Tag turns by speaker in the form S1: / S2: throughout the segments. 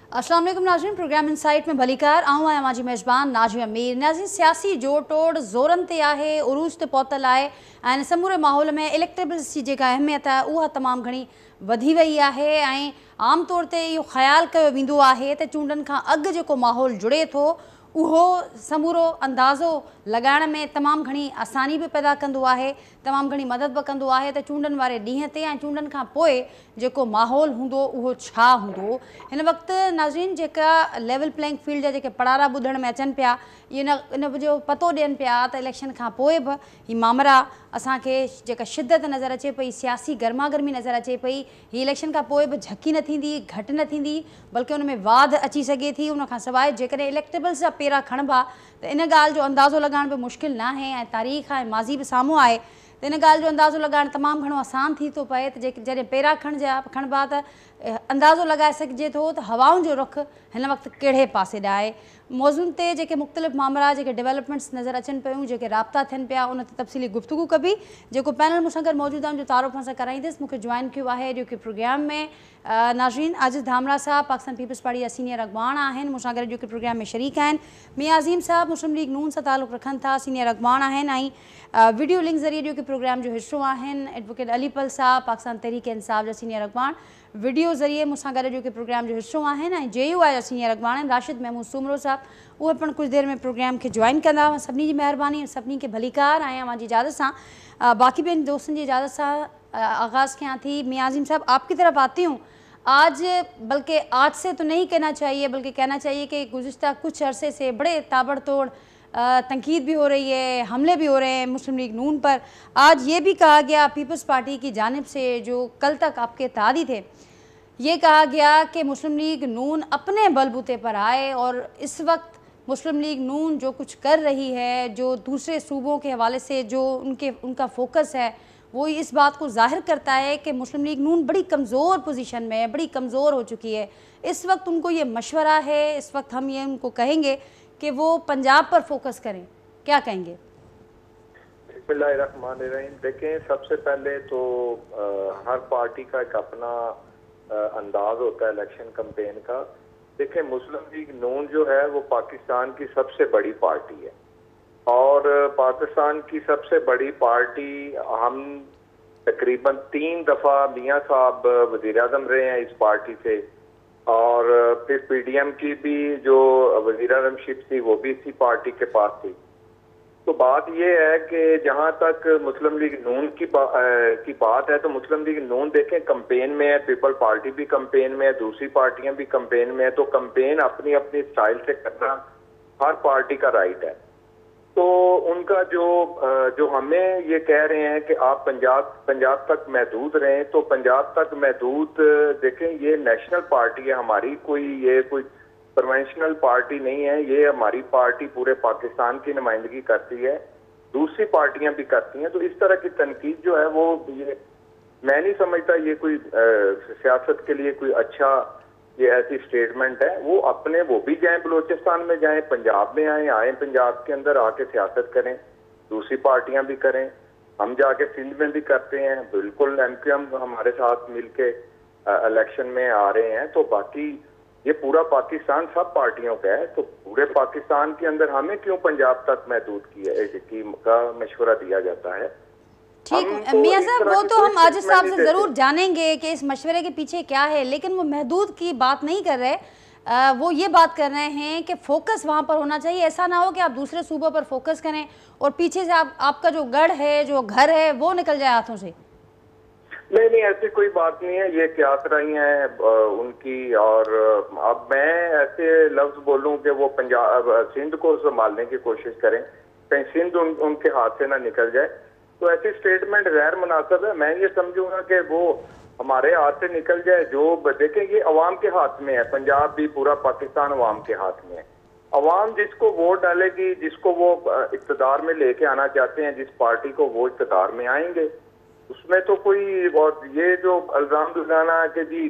S1: अस्सलाम वालेकुम नाज़रीन, प्रोग्राम इनसाइट में भलीकार आऊं आहियां माजी मेज़बान नाज़िया मीर। नाज़रीन, सियासी जोड़ टोड़ ज़ोरन ते आहे, उरूज ते पहुतल आहे ऐं समूरे माहौल में इलेक्टेबल्स जी जेका अहमियत आहे उहा तमामु घणी वधी वई आहे ऐं आम तौर ते इहो ख़्यालु कयो वेंदो आहे त चूंडनि खां अॻु जेको माहौल जुड़े थो उहो समूरो अंदाज़ो लगाइण में तमामु घणी आसानी भी पैदा कंदो आहे, तमामु घणी मदद भी कंदो आहे त चूंडनि वारे ॾींहं ते ऐं चूंडनि खां पोइ जेको माहौल हूंदो उहो छा हूंदो। हिन वक़्तु नाज़रीन जेका लेवल प्लेइंग फील्ड जा जेके पड़ारा ॿुधण में अचनि पिया, इन जो पतो ॾियनि पिया त इलेक्शन खां पोइ बि ही मामरा असांखे जेका शिद्दत नज़र अचे पई, सियासी गर्मागर्मी नज़र अचे पई, ही इलेक्शन खां पोइ बि झकी न थींदी, घटि न थींदी, बल्कि उन में वाध अची सघे थी। उन खां सवाइ जेकॾहिं इलेक्टेबल्स जा पेरा खणबा त इन ॻाल्हि जो अंदाज़ो लॻाइण बि मुश्किल न आहे ऐं तारीख़ ऐं माज़ी बि साम्हूं आहे त इन ॻाल्हि जो अंदाज़ो लॻाइणु तमामु घणो आसान थी थो पए त जॾहिं पेरा खणबा त अंदाज़ो लॻाए सघिजे थो त हवाउनि जो रुख हिन वक़्तु कहिड़े पासे ॾांहुं आहे। मौज़ूअनि ते जेके मुख़्तलिफ़ मामला जेके डेवलपमेंट्स नज़र अचनि पियूं, जेके राब्ता थियनि पिया, उन ते तफ़सीली गुफ़्तगू कबी। जेको पैनल मूंसां गॾु मौजूदु आहे उन जो तारुफ़ सां कराईंदसि। मूंखे जॉइन कियो आहे एडियो के प्रोग्राम में नाज़रीन आज़िज़ धामरा साहब पाकिस्तान पीपल्स पार्टी जा सीनियर अॻवान आहिनि, मूंसां गॾु एडियो के प्रोग्राम में शरीक आहिनि। मियां अज़ीम साहब मुस्लिम लीग नून सां ताल्लुक़ रखनि था, सीनियर अॻवान आहिनि ऐं वीडियो लिंक ज़रिए एडियो के प्रोग्राम जो हिस्सो आहिनि। एडवोकेट अलीपल साहब पाकिस्तान तहरीक इंसाफ़ जा सीनियर अॻवान वीडियो ज़रिए मूंसां गॾु एडियो के प्रोग्राम जो हिस्सो आहिनि ऐं JUI जा सीनियर अॻवान आहिनि। राशिद महमूद सुमरो साहब उहे पिणु कुझु देरि में प्रोग्राम खे जॉइन कंदा। सभिनी जी महिरबानी ऐं सभिनी खे भलीकार आहियां मांजी इजाज़त सां। बाक़ी ॿियनि दोस्तनि जी इजाज़त सां आगाज़ कयां थी। मियां अज़ीम साहब आपकी तरफ आती हूँ। आज बल्कि आज से तो नहीं कहना चाहिए बल्कि कहना चाहिए कि गुज़िश्ता कुछ अरसे से बड़े ताबड़तोड़ तनकीद भी हो रही है, हमले भी हो रहे हैं मुस्लिम लीग नून पर। आज ये भी कहा गया पीपल्स पार्टी की जानिब से, जो कल तक आपके इत्तेहादी थे, ये कहा गया कि मुस्लिम लीग नून अपने बलबूते पर आए और इस वक्त मुस्लिम लीग नून जो कुछ कर रही है, जो दूसरे सूबों के हवाले से जो उनका फोकस है, वो इस बात को जाहिर करता है कि मुस्लिम लीग नून बड़ी कमज़ोर पोजीशन में है, बड़ी कमज़ोर हो चुकी है। इस वक्त उनको ये मशवरा है, इस वक्त हम ये उनको कहेंगे कि वो पंजाब पर फोकस करें, क्या कहेंगे?
S2: बिस्मिल्लाहिर्रहमानिर्रहीम। देखें, सबसे पहले तो हर पार्टी का एक अपना अंदाज होता है इलेक्शन कैंपेन का। देखें, मुस्लिम लीग नून जो है वो पाकिस्तान की सबसे बड़ी पार्टी है और पाकिस्तान की सबसे बड़ी पार्टी, हम तकरीबन 3 दफ़ा मियाँ साहब वज़ीर आज़म रहे हैं इस पार्टी से और फिर PDM की भी जो वज़ीर आज़मशिप थी वो भी इसी पार्टी के पास थी। तो बात यह है कि जहां तक मुस्लिम लीग नून की बात है तो मुस्लिम लीग नून देखें कैंपेन में है, पीपल पार्टी भी कैंपेन में है, दूसरी पार्टियां भी कैंपेन में है। तो कैंपेन अपनी अपनी स्टाइल से करना हर पार्टी का राइट है। तो उनका जो हमें ये कह रहे हैं कि आप पंजाब तक महदूद रहें, तो पंजाब तक महदूद देखें, ये नेशनल पार्टी है हमारी, कोई कन्वेंशनल पार्टी नहीं है। ये हमारी पार्टी पूरे पाकिस्तान की नुमाइंदगी करती है, दूसरी पार्टियां भी करती हैं। तो इस तरह की तनकीद जो है वो ये मैं नहीं समझता ये कोई सियासत के लिए कोई अच्छा ये ऐसी स्टेटमेंट है। वो भी जाएं, बलोचिस्तान में जाएं, पंजाब में आए पंजाब के अंदर आके सियासत करें, दूसरी पार्टियां भी करें, हम जाके सिंध में भी करते हैं, बिल्कुल MQM हमारे साथ मिलके इलेक्शन में आ रहे हैं। तो बाकी ये पूरा पाकिस्तान सब पार्टियों का है, तो पूरे पाकिस्तान के अंदर हमें क्यों पंजाब तक महदूद का मशवरा दिया जाता है?
S1: ठीक मियां साहब, वो तो हम आजिज़ साहब से ज़रूर जानेंगे कि इस मशवरे के पीछे क्या है, लेकिन वो महदूद की बात नहीं कर रहे। वो ये बात कर रहे हैं कि फोकस वहाँ पर होना चाहिए। ऐसा ना हो कि आप दूसरे सूबों पर फोकस करें और पीछे से आपका जो गढ़ है, जो घर है, वो निकल जाए हाथों से।
S2: नहीं, ऐसी कोई बात नहीं है। ये क्या रही हैं उनकी, और अब मैं ऐसे लफ्ज बोलूं कि वो पंजाब सिंध को संभालने की कोशिश करें, कहीं सिंध उनके हाथ से ना निकल जाए, तो ऐसी स्टेटमेंट गैर मुनासिब है। मैं ये समझूंगा कि वो हमारे हाथ से निकल जाए। जो देखें, ये अवाम के हाथ में है, पंजाब भी पूरा पाकिस्तान अवाम के हाथ में है। अवाम जिसको वोट डालेगी, जिसको वो इक़्तिदार में लेके आना चाहते हैं, जिस पार्टी को वो इक़्तिदार में आएंगे, उसमें तो कोई, और ये जो इल्जाम लगाना है कि जी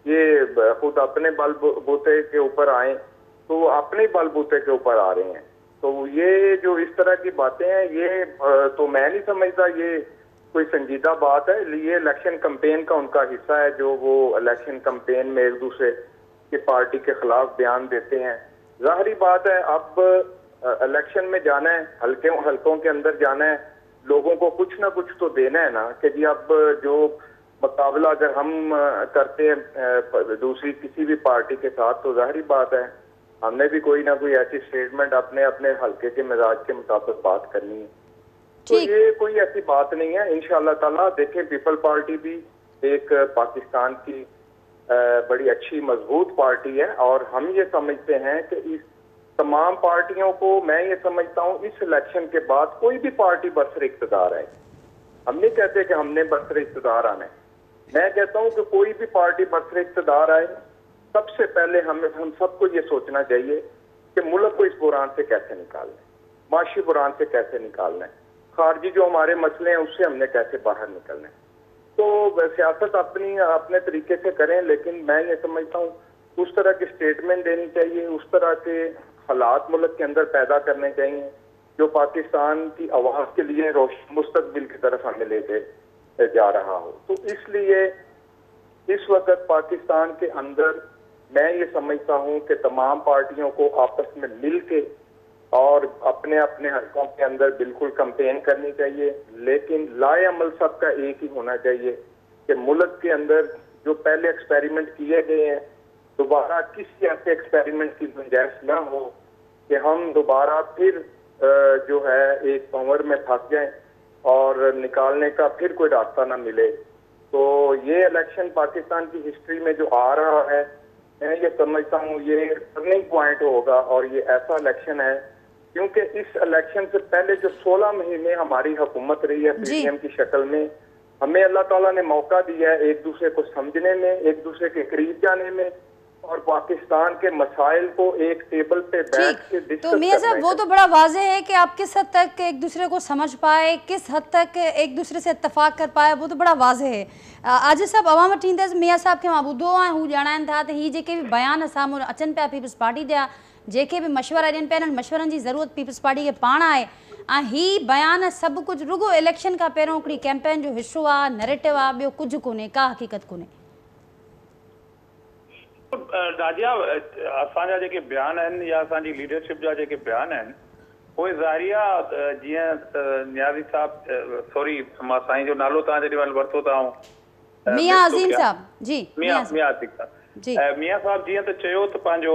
S2: ये खुद अपने बलबूते के ऊपर आए, तो वो अपने बलबूते के ऊपर आ रहे हैं। तो ये जो इस तरह की बातें हैं, ये तो मैं नहीं समझता ये कोई संजीदा बात है। ये इलेक्शन कैंपेन का उनका हिस्सा है, जो वो इलेक्शन कैंपेन में एक दूसरे कि पार्टी के खिलाफ बयान देते हैं। जाहिर बात है, अब इलेक्शन में जाना है, हल्कों के अंदर जाना है, लोगों को कुछ ना कुछ तो देना है ना कि जी अब जो मुकाबला अगर हम करते हैं दूसरी किसी भी पार्टी के साथ, तो जाहिर बात है हमने भी कोई ना कोई ऐसी स्टेटमेंट अपने अपने हल्के के मिजाज के मुताबिक बात करनी है। तो ये कोई ऐसी बात नहीं है। इंशाअल्लाह ताला देखें, पीपल पार्टी भी एक पाकिस्तान की बड़ी अच्छी मजबूत पार्टी है और हम ये समझते हैं कि इस तमाम पार्टियों को, मैं ये समझता हूँ इस इलेक्शन के बाद कोई भी पार्टी बरसर इक़्तिदार आए, हम नहीं कहते कि हमने बरसर इक़्तिदार आना है, मैं कहता हूँ कि कोई भी पार्टी बरसर इक़्तिदार आए, सबसे पहले हम सबको ये सोचना चाहिए कि मुल्क को इस बुरान से कैसे निकालना है, माशी बुरान से कैसे निकालना है, खारजी जो हमारे मसले हैं उससे हमने कैसे बाहर निकलना है। तो सियासत अपने तरीके से करें, लेकिन मैं ये समझता हूँ उस तरह की स्टेटमेंट देनी चाहिए, उस तरह के हालात मुल्क के अंदर पैदा करने चाहिए जो पाकिस्तान की आवाज के लिए रोशन मुस्तकबिल की तरफ हमें लेके जा रहा हो। तो इसलिए इस वक्त पाकिस्तान के अंदर मैं ये समझता हूँ कि तमाम पार्टियों को आपस में मिल के और अपने अपने हलकों के अंदर बिल्कुल कैंपेन करनी चाहिए, लेकिन लाए अमल सबका एक ही होना चाहिए कि मुल्क के अंदर जो पहले एक्सपेरिमेंट किए गए हैं दोबारा किसी ऐसे एक्सपेरिमेंट की गुंजाइश ना हो कि हम दोबारा फिर जो है एक भंवर में फंस जाएं और निकालने का फिर कोई रास्ता ना मिले। तो ये इलेक्शन पाकिस्तान की हिस्ट्री में जो आ रहा है, मैं ये समझता हूँ ये टर्निंग पॉइंट होगा और ये ऐसा इलेक्शन है क्योंकि इस इलेक्शन से पहले जो 16 महीने हमारी हुकूमत रही है पीडीएम की शक्ल में, हमें अल्लाह ताला ने मौका दिया है एक दूसरे को समझने में, एक दूसरे के करीब जाने में और पाकिस्तान के मसाइल को एक टेबल पे बैठ के डिस्कस
S1: तो मियां साहब, वो तो बड़ा वाज़ेह है कि आप किस हद तक एक दूसरे को समझ पाए, किस हद तक एक दूसरे से इत्तफाक कर पाए, वो तो बड़ा वाज़ेह है। आज सब अवाम वटि ईंदसि मियां साहब के मां ॿुधो आहे, हू ॼाणाइनि था त ही जेके बि बयान साम्हूं अचनि पिया पीपल्स पार्टी जा, जेके भी मशवरा ॾियनि पिया, इन्हनि मशवरनि जी ज़रूरत पीपल्स पार्टी खे पाण आहे ऐं ही बयान सभु कुझु रुगो इलेक्शन खां पहिरियों हिकिड़ी कैंपेन जो हिसो आहे, नैरेटिव आहे, ॿियो कुझु कोन्हे, का हक़ीक़त कोन्हे।
S3: राजिया, असांजा जेके बयान आहिनि या असांजी लीडरशिप जा जेके बयान आहिनि उहे ज़ाहिरिया जीअं नियाज़ी साहब, सॉरी मां साईं जो नालो तव्हां जेॾी महिल वरितो था
S1: मियां अज़ीम साहब जी,
S3: मियां साहब जीअं त चयो त पंहिंजो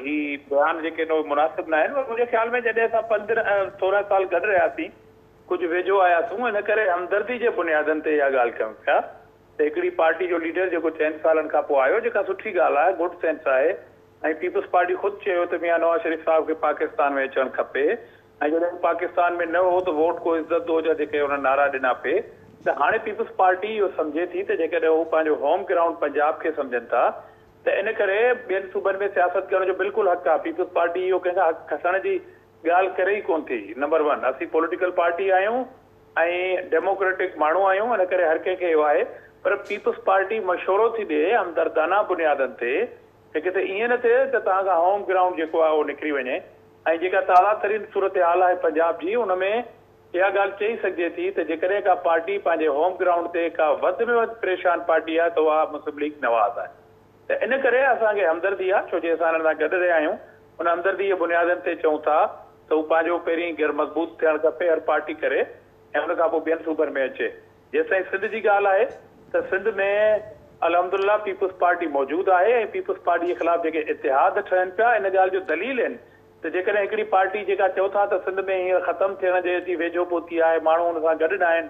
S3: ही बयान जेके मुनासिब न आहिनि, मुंहिंजे ख़्याल में जॾहिं असां 15-16 साल गॾु रहियासीं, कुझु वेझो आयासीं, इन करे हमदर्दी जे बुनियादनि ते इहा ॻाल्हि कयूं पिया त हिकिड़ी पार्टी जो लीडर जेको 4 सालनि खां पोइ आयो, जेका सुठी ॻाल्हि आहे, गुड सेंस आहे, ऐं पीपल्स पार्टी ख़ुदि चयो त मियां नवाज़ शरीफ़ साहिब खे पाकिस्तान में अचणु खपे, ऐं जॾहिं पाकिस्तान में न हो त वोट को इज़त दो जा जेके हुन नारा ॾिना पे, त हाणे पीपल्स पार्टी इहो सम्झे थी त जेकॾहिं हू पंहिंजो होम ग्राउंड पंजाब खे सम्झनि था त इन करे ॿियनि सूबनि में सियासत करण जो बिल्कुलु हक़ आहे। पीपल्स पार्टी इहो कंहिंखां हक़ खसण जी ॻाल्हि करे ई कोन थी। नंबर 1, असीं पॉलिटिकल पार्टी आहियूं ऐं डेमोक्रेटिक माण्हू आहियूं, इन करे हर कंहिंखे इहो आहे, पर पीपल्स पार्टी मशवरो थी ॾिए हमदर्दाना बुनियादनि ते त किथे ईअं न थिए त तव्हां खां होम ग्राउंड जेको आहे उहो निकिरी वञे। ऐं जेका ताज़ा तरीन सूरत हाल आहे पंजाब जी, उन में इहा ॻाल्हि चई सघिजे थी त जेकॾहिं का पार्टी पंहिंजे होम ग्राउंड ते का वधि में वधि परेशान पार्टी आहे त उहा मुस्लिम लीग नवाज़ आहे। त इन करे असांखे हमदर्दी आहे, छो जे असां हिन सां गॾु रहिया आहियूं, उन हमदर्दी जे बुनियादनि ते चऊं था त हू पंहिंजो पहिरीं घर मज़बूत थियणु खपे हर पार्टी करे, ऐं उन खां पोइ ॿियनि सूबनि में अचे। जेसिताईं सिंध जी ॻाल्हि आहे त सिंध में अल्हम्दुलिल्लाह पीपल्स पार्टी मौजूदु आहे ऐं पीपल्स पार्टी जे ख़िलाफ़ जेके इतिहाद ठहनि पिया, इन ॻाल्हि जो दलील आहिनि त जेकॾहिं हिकिड़ी पार्टी जेका चओ था त सिंध में हींअर ख़तमु थियण जे अची वेझो पहुती आहे, माण्हू हुन सां गॾु न आहिनि,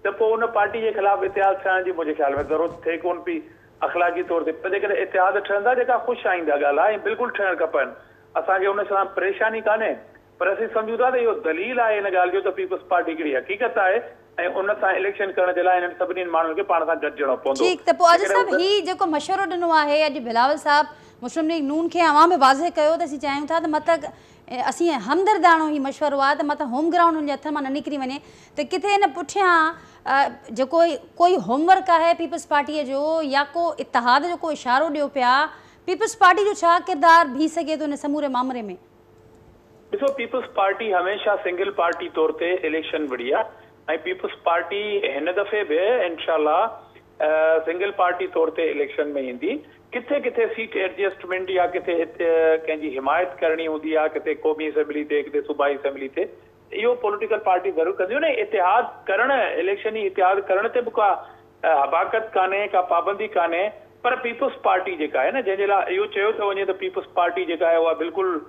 S3: त पोइ उन पार्टी जे ख़िलाफ़ इतिहाद ठहण जी मुंहिंजे ख़्याल में ज़रूरत थिए कोन पई अख़लाक़ी तौर ते। पर जेकॾहिं इतिहाद ठहंदा, जेका ख़ुशि आईंदा ॻाल्हि आहे, ऐं बिल्कुलु ठहणु खपनि, असांखे उन सां परेशानी कान्हे, पर असीं सम्झूं था त इहो दलील आहे इन ॻाल्हि जो त पीपल्स पार्टी हिकिड़ी हक़ीक़त आहे ऐं उन सां इलेक्शन करण जे लाइ इन्हनि सभिनी माण्हुनि खे पाण सां गॾिजणो पवंदो।
S1: ठीकु, त पोइ अॼु साहिबु ही जेको मशवरो ॾिनो आहे, अॼु बिलावल साहिबु मुस्लिम लीग नून खे अवां में वाज़े कयो त असीं चाहियूं था त मतिलबु असीं हमदर्दाणो ही मशवरो आहे त मतिलबु होम ग्राउंड हुनजे हथ मां न निकिरी वञे, त किथे हिन पुठियां जेको कोई होमवर्क आहे पीपल्स पार्टीअ जो या को इतिहाद जो को इशारो ॾियो पिया, पीपल्स पार्टी जो छा किरदारु बीह सघे थो हिन समूरे मामले में?
S3: ॾिसो, पीपल्स पार्टी हमेशह सिंगल पार्टी तौर ते इलेक्शन विढ़ी आहे ऐं पीपल्स पार्टी हिन दफ़े बि इंशाअल्लाह सिंगल पार्टी तौर ते इलेक्शन में ईंदी, किथे किथे सीट एडजस्टमेंट या किथे कंहिंजी हिमायत करणी हूंदी आहे, किथे क़ौमी असेंबली ते, किथे सूबाई असेंबली ते, इहो पॉलिटिकल पार्टी ज़रूरु कंदियूं न। इतिहाद करण, इलेक्शनी इतिहाद करण ते बि का हबाकत कान्हे, का पाबंदी कान्हे, पर पीपुल्स पार्टी जेका आहे न, जंहिंजे लाइ इहो चयो थो वञे त पीपुल्स पार्टी जेका आहे उहा बिल्कुलु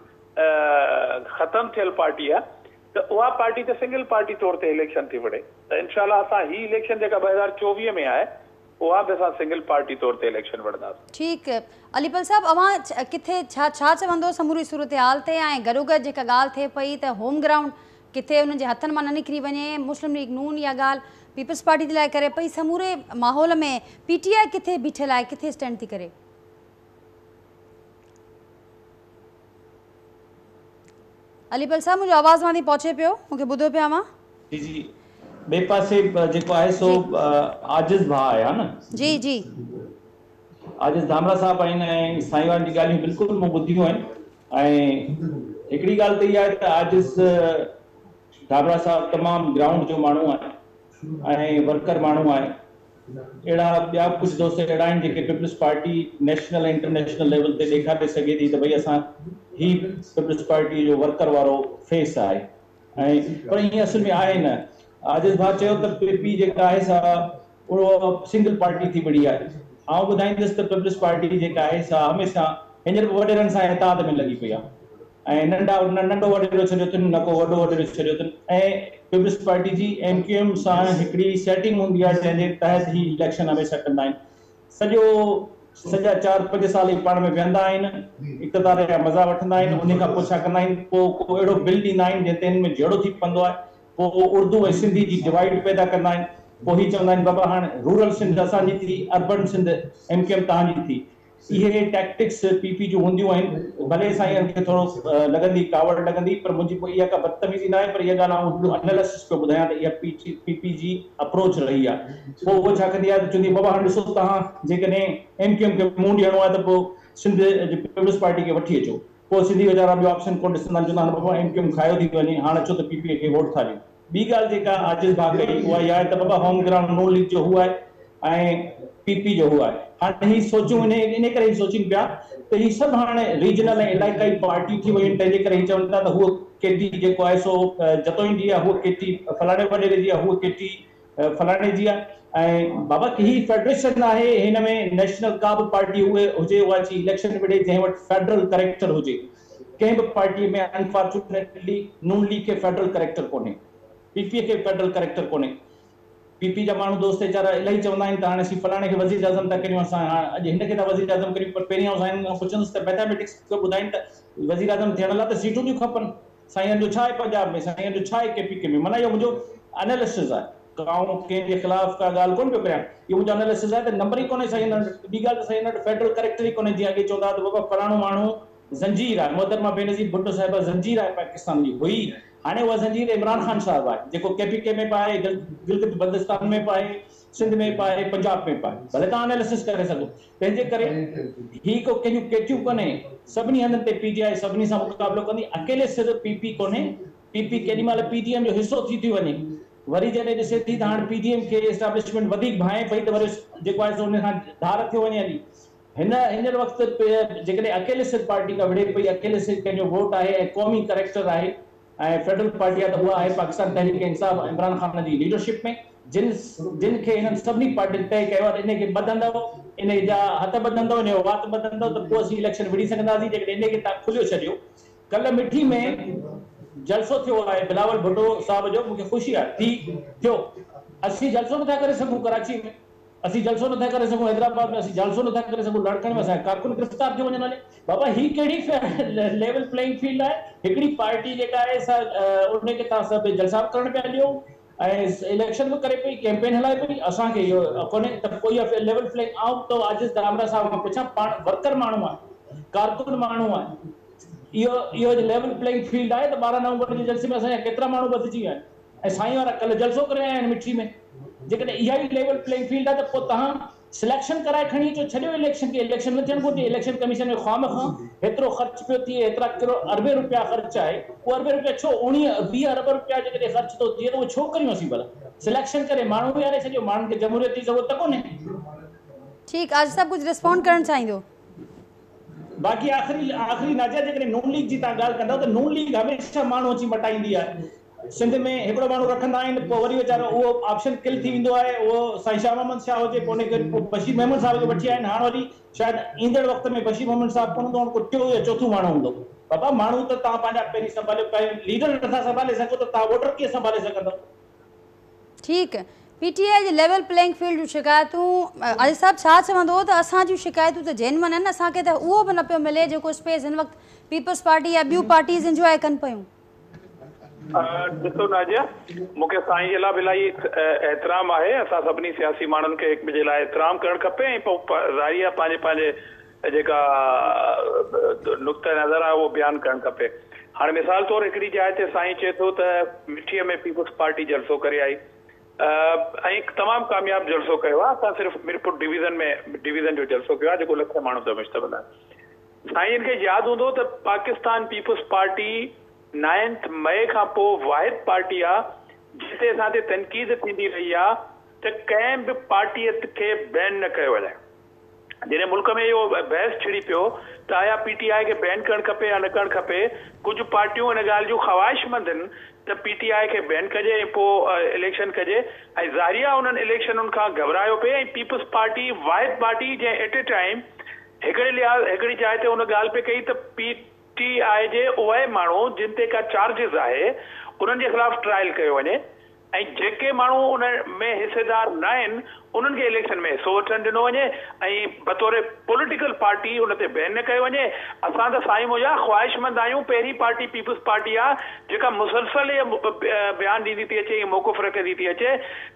S3: ख़तम थियल पार्टी आहे, त उहा पार्टी त सिंगल पार्टी तौर ते इलेक्शन थी वड़े। त इनशाला असां ही इलेक्शन जेका 2024 में आहे उहा बि असां सिंगल पार्टी तौर ते इलेक्शन वठंदासीं।
S1: ठीकु अलीपल साहब, अवां किथे छा चवंदो समूरी सूरत हाल ते, ऐं गॾोगॾु जेका ॻाल्हि थिए पई त होम ग्राउंड किथे उन्हनि जे हथनि मां न निकिरी वञे, मुस्लिम लीग नून इहा ॻाल्हि पीपल्स पार्टी जे लाइ करे पई, समूरे माहौल में PTI किथे बीठल आहे, किथे स्टैंड थी करे? अलीपल साहब, मुंहिंजो आवाज़ मां थी पहुचे पियो, मूंखे ॿुधो पिया मां?
S4: जी जी, ॿिए पासे जेको आहे सो आजिज़ भाउ आहे न? जी जी, आजिज़ धामरा साहब आहिनि ऐं साईंवाल जी ॻाल्हियूं बिल्कुलु मूं ॿुधियूं आहिनि। ऐं हिकिड़ी ॻाल्हि त इहा आहे त आजिज़ धामरा साहब तमामु ग्राउंड जो माण्हू आहे ऐं वर्कर माण्हू आहे। अहिड़ा ॿिया कुझु दोस्त अहिड़ा आहिनि जेके पीपल्स पार्टी नेशनल ऐं इंटरनेशनल लेवल ते ॾेखारे सघे थी त भई असां ही पीपल्स पार्टी जो वर्कर वारो फेस आहे, ऐं पर ईअं असुल में आहे न। आजिज़ भाउ चयो त PP जेका आहे सा उहो सिंगल पार्टी थी वड़ी आहे। आउं ॿुधाईंदुसि त पीपल्स पार्टी जेका आहे सा हमेशह हींअर वॾेरनि सां इताद में लॻी पई आहे, ऐं नंढो वॾेरो छॾियो अथनि, न को वॾो वॾेरो छॾियो अथनि। ऐं पीपल्स पार्टी जी MQM सां हिकिड़ी सेटिंग हूंदी आहे जंहिंजे तहत ही इलेक्शन हमेशह कंदा आहिनि। सॼा 4-5 साल ई पाण में विहंदा आहिनि, इक़्तिदार जा मज़ा वठंदा आहिनि, उन खां पोइ छा कंदा आहिनि, पोइ को अहिड़ो बिल ॾींदा आहिनि जंहिं ते हिन में जहिड़ो थी पवंदो आहे, पोइ उर्दू ऐं सिंधी जी डिवाइड पैदा कंदा आहिनि। पोइ ही चवंदा आहिनि बाबा हाणे रूरल सिंध असांजी थी, अर्बन सिंध MQM तव्हांजी थी। इहे टैक्टिक्स PP जूं हूंदियूं आहिनि। भले साईं खे थोरो लॻंदी कावड़ लॻंदी, पर मुंहिंजी कोई इहा का बदतमीज़ी न आहे, पर इहा ॻाल्हि आउं एनालिसिस पियो ॿुधायां त इहा PP जी अप्रोच रही आहे। पोइ उहो छा कंदी आहे त चवंदी बाबा हाणे ॾिसो तव्हां जेकॾहिं MQM खे मुंहुं ॾियणो आहे त पोइ सिंध पीपल्स पार्टी खे वठी अचो। पोइ सिंधी वीचारा ॿियो ऑप्शन कोन ॾिसंदा आहिनि, चवंदा आहिनि बाबा MQM खायो थी वञे, हाणे अचो त PP खे वोट था ॾियो। ॿी ॻाल्हि जेका आजिज़ भाउ कई उहा इहा आहे त बाबा होम ग्राउंड नून लीग जो हुआ आहे ऐं PP जो हुआ आहे। हाणे ही सोचूं इन करे ही सोचनि पिया त ही सभु हाणे रीजनल ऐं इलाइक़ाई पार्टी थी वयूं आहिनि, तंहिंजे करे ही चवनि था त हूअ केटी जेको आहे सो जतोईंदी आहे, हूअ केटी फलाणे वॾेरे जी आहे, हूअ केटी फलाणे जी आहे। ऐं बाबा ही फेडरेशन आहे, हिन में नेशनल का बि पार्टी हुजे उहा अची इलेक्शन विढ़े जंहिं वटि फेडरल करेक्टर हुजे। कंहिं बि पार्टीअ में अनफॉर्चुनेटली नून लीग खे फेडरल करेक्टर कोन्हे, PP खे फेडरल करेक्टर कोन्हे। PP जा माण्हू दोस्त वीचारा इलाही चवंदा आहिनि त हाणे असीं फलाणे खे वज़ीर आज़म था करियूं, असां अॼु हिन खे था वज़ीर आज़म करियूं, पर पहिरियों साईं खां पुछंदुसि त मैथमेटिक्स पियो ॿुधाइनि त वज़ीर आज़म थियण लाइ त सीटूं थियूं खपनि। साईं जो छा आहे पंजाब में, साईं जो छा आहे KP में? माना इहो मुंहिंजो एनालिसिस आहे, आउं कंहिंजे ख़िलाफ़ का ॻाल्हि कोन पियो करियां, इहो मुंहिंजो एनालिसिस आहे त नंबर ई कोन्हे साईं वटि। ॿी ॻाल्हि त साईं वटि फेडरल करेक्टर ई कोन्हे। जीअं अॻे चवंदा त बाबा फलाणो माण्हू ज़ंजीर आहे, मोहतरमा बेनज़ीर भुट्टो साहिबा ज़ंजीर आहे पाकिस्तान जी, हुई हाणे उहा ज़ंजीर इमरान ख़ान साहिब आहे, जेको KPK में पाए, गिलगित बल्तिस्तान में पाए, सिंध में पाए, पंजाब में पाए। भले तव्हां एनालिसिस करे सघो। तंहिंजे करे ही को कंहिंजूं केटियूं कोन्हे, सभिनी हंधनि ते PTI सभिनी सां मुक़ाबिलो कंदी, अकेले सिर्फ़ु PP कोन्हे। PP केॾी महिल PTM जो हिसो थी वञे, वरी जॾहिं ॾिसे थी त हाणे PTM खे एस्टेब्लिशमेंट वधीक भाए पई त वरी जेको आहे सो उन खां धार थियो वञे हली। हिन वक़्तु जेकॾहिं अकेले सिर्फ़ु पार्टी खां विढ़े पई, अकेले सिर्फ़ु कंहिंजो वोट आहे ऐं क़ौमी करेक्टर आहे ऐं फेडरल पार्टी आहे, त उहा आहे पाकिस्तान तहरीक इंसाफ इमरान ख़ान जी लीडरशिप में, जिन खे हिननि सभिनी पार्टियुनि तय कयो आहे इन खे ॿधंदव, इन जा हथ ॿधंदव, इन जो वात ॿधंदव त पोइ असीं इलेक्शन विढ़ी सघंदासीं। जेकॾहिं इन खे तव्हां खुलियो छॾियो। कल्ह मिठी में जलसो थियो आहे बिलावल भुट्टो साहब जो, मूंखे ख़ुशी आहे थियो। असीं जलसो नथा करे सघूं कराची में, असीं जलसो नथा करे सघूं हैदराबाद में, असीं जलसो नथा करे सघूं लड़कण में, असांजा कारकुन गिरफ़्तार थी वञनि। बाबा ही कहिड़ी लेवल प्लेइंग फील्ड आहे? हिकिड़ी पार्टी जेका आहे उनखे तव्हां सभु जलसा करणु पिया ॾियो ऐं इलेक्शन बि करे पई, कैंपेन हलाए पई। असांखे इहो कोन्हे त कोई लेवल प्लेइंग। आउं त आजिज़ धामरा साहब खां पुछां, पाण वर्कर माण्हू आहे, कारकुन माण्हू आहे, इहो लेवल प्लेइंग फील्ड आहे त 12 नवंबर जे जलसे में असांजा केतिरा माण्हू बदिजी विया आहिनि ऐं साईं वारा कल्ह जलसो करे आया आहिनि मिठी में। जेकॾहिं इहा ई लेवल प्लेइंग फील्ड आहे त पोइ तव्हां सिलेक्शन कराए खणी अचो, छॾियो इलेक्शन खे। इलेक्शन न थियणु घुरिजे। इलेक्शन कमीशन में ख़ाम खां हेतिरो ख़र्च पियो थिए, हेतिरा अरबे रुपया ख़र्च आहे। उहो अरबे रुपया छो 19-20 अरब रुपया जेकॾहिं ख़र्च थो थिए त उहो छो करियूं असीं? भला सिलेक्शन करे माण्हू यारे छॾियो, माण्हुनि खे जमहूरियत जी ज़रूरत कोन्हे।
S1: ठीकु, आज सभु कुझु रिस्पॉन्ड करणु चाहींदो।
S4: बाक़ी आख़िरी नाज़िया जेकॾहिं नून लीग जी तव्हां ॻाल्हि कंदव त नून लीग हमेशह माण्हू अची मटाईंदी आहे। सिंध में हिकिड़ो माण्हू रखंदा आहिनि, पोइ वरी वीचारो उहो ऑप्शन किल थी वेंदो आहे, उहो साईं शाह मोहम्मद शाह हुजे कोन्हे, बशीर अहमद साहिब खे वठी आया आहिनि। हाणे वरी शायदि ईंदड़ वक़्त में बशीर अहमद साहिब कोन हूंदो, को टियों या चोथों माण्हू हूंदो। बाबा माण्हू त तव्हां पंहिंजा पहिरीं संभालियो, पहिरीं लीडर नथा संभाले सघो त तव्हां वोटर कीअं संभाले सघंदव?
S1: ठीकु, पीटीआई जे लेवल प्लेइंग फील्ड जूं शिकायतूं अॼु सभु छा चवंदो त असांजूं शिकायतूं त जेन्युइन आहिनि, असांखे त उहो बि न पियो मिले जेको स्पेस हिन वक़्तु पीपल्स पार्टी या ॿियूं पार्टीज़ इंजॉय कनि पियूं।
S3: ॾिसो नाजिया, मूंखे साईं जे लाइ इलाही एतिराम आहे। असां सभिनी सियासी माण्हुनि खे हिक ॿिए जे लाइ एतिराम करणु खपे ऐं पोइ ज़ाहिर आहे पंहिंजे पंहिंजे जेका नुक़्ता नज़र आहे उहो बयानु करणु खपे। हाणे मिसाल तौरु हिकिड़ी जाइ ते साईं चए थो त मिठीअ में पीपल्स पार्टी जलसो करे आई ऐं तमामु कामयाबु जलसो कयो आहे। असां सिर्फ़ु मीरपुर डिवीज़न जो जलसो कयो आहे जेको लख माण्हू ते मुश्तमिल आहे। साईं खे यादि हूंदो त पाकिस्तान पीपल्स पार्टी 9 मई खां पोइ वाहिद पार्टी आहे जिते असां ते तनक़ीद थींदी रही आहे त कंहिं बि पार्टीअ खे बैन न कयो वञे। जॾहिं मुल्क में इहो बहस छिड़ी पियो त आया पीटीआई खे बैन करणु खपे या न करणु खपे, कुझु पार्टियूं हिन ॻाल्हि जूं ख़्वाहिशमंद आहिनि त पीटीआई खे बैन कजे ऐं पोइ इलेक्शन कजे, ऐं ज़ाहिर आहे उन्हनि इलेक्शनुनि खां घबरायो पिए। ऐं पीपल्स पार्टी वाहिद पार्टी जंहिं एट ए टाइम हिकिड़ी जाइ ते उन ॻाल्हि पे कई त पीटीआई जे उहे माण्हू जिन ते का चार्जिस आहे उन्हनि जे ख़िलाफ़ ट्रायल कयो वञे ऐं जेके माण्हू उन में हिसेदार न आहिनि उन्हनि खे इलेक्शन में हिसो वठणु ॾिनो वञे ऐं बतौर पॉलिटिकल पार्टी उन ते बैन न कयो वञे। असां त साईं मुंहिंजा ख़्वाहिशमंद आहियूं। पहिरीं पार्टी पीपल्स पार्टी आहे जेका मुसलसल बयानु ॾींदी थी अचे, मौक़ुफ़ रखंदी थी अचे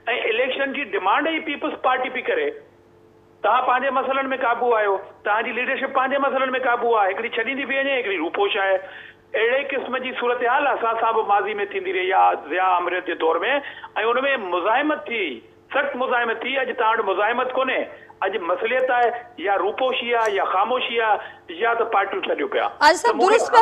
S3: ऐं इलेक्शन जी डिमांड ई पीपल्स पार्टी पई करे। तव्हां पंहिंजे मसइलनि में क़ाबू आहियो, तव्हांजी लीडरशिप पंहिंजे मसइलनि में क़ाबू आहे, हिकिड़ी छॾींदी पई वञे, हिकिड़ी रूपोश आहे। अहिड़े क़िस्म जी सूरत हाल असां सां बि माज़ी में थींदी रही आहे ज़िया अमृत जे दौर में, ऐं उन में मुज़ाहिमत थी, सख़्तु मुज़ाहिमत थी। अॼु तव्हां वटि मुज़ाहिमत कोन्हे, अॼु मसलियत आहे या रूपोशी आहे या ख़ामोशी आहे या त पार्टियूं छॾियो पिया।
S1: आज सब दुरुस्त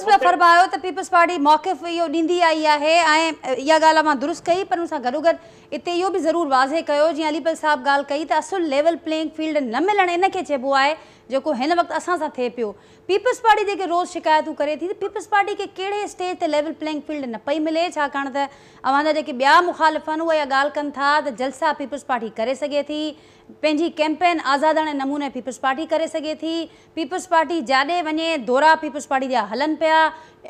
S1: पे फरमायो त पीपल्स पार्टी मौक़िफ़ इहो ॾींदी आई आहे ऐं इहा ॻाल्हि मां दुरुस्त कई, पर उन सां गॾोगॾु इते इहो बि ज़रूरु वाज़े कयो जीअं अलीपल साहब ॻाल्हि कई त असुलु लेवल प्लेइंग फील्ड न मिलणु इन खे चइबो आहे जेको हिन वक़्तु असां सां थिए पियो। पीपल्स पार्टी जेके रोज़ शिकायतूं करे थी त पीपल्स पार्टी खे कहिड़े स्टेज ते लेवल प्लेइंग फील्ड न पई मिले, छाकाणि त अवां जा जेके ॿिया मुखालिफ़ आहिनि उहे इहा ॻाल्हि कनि था त जलसा पीपल्स पार्टी करे सघे थी, पंहिंजी कैंपेन आज़ादाणे नमूने पीपल्स पार्टी करे सघे थी, पीपल्स पार्टी जाॾे वञे दौरा पीपल्स पार्टी जा हलनि पिया,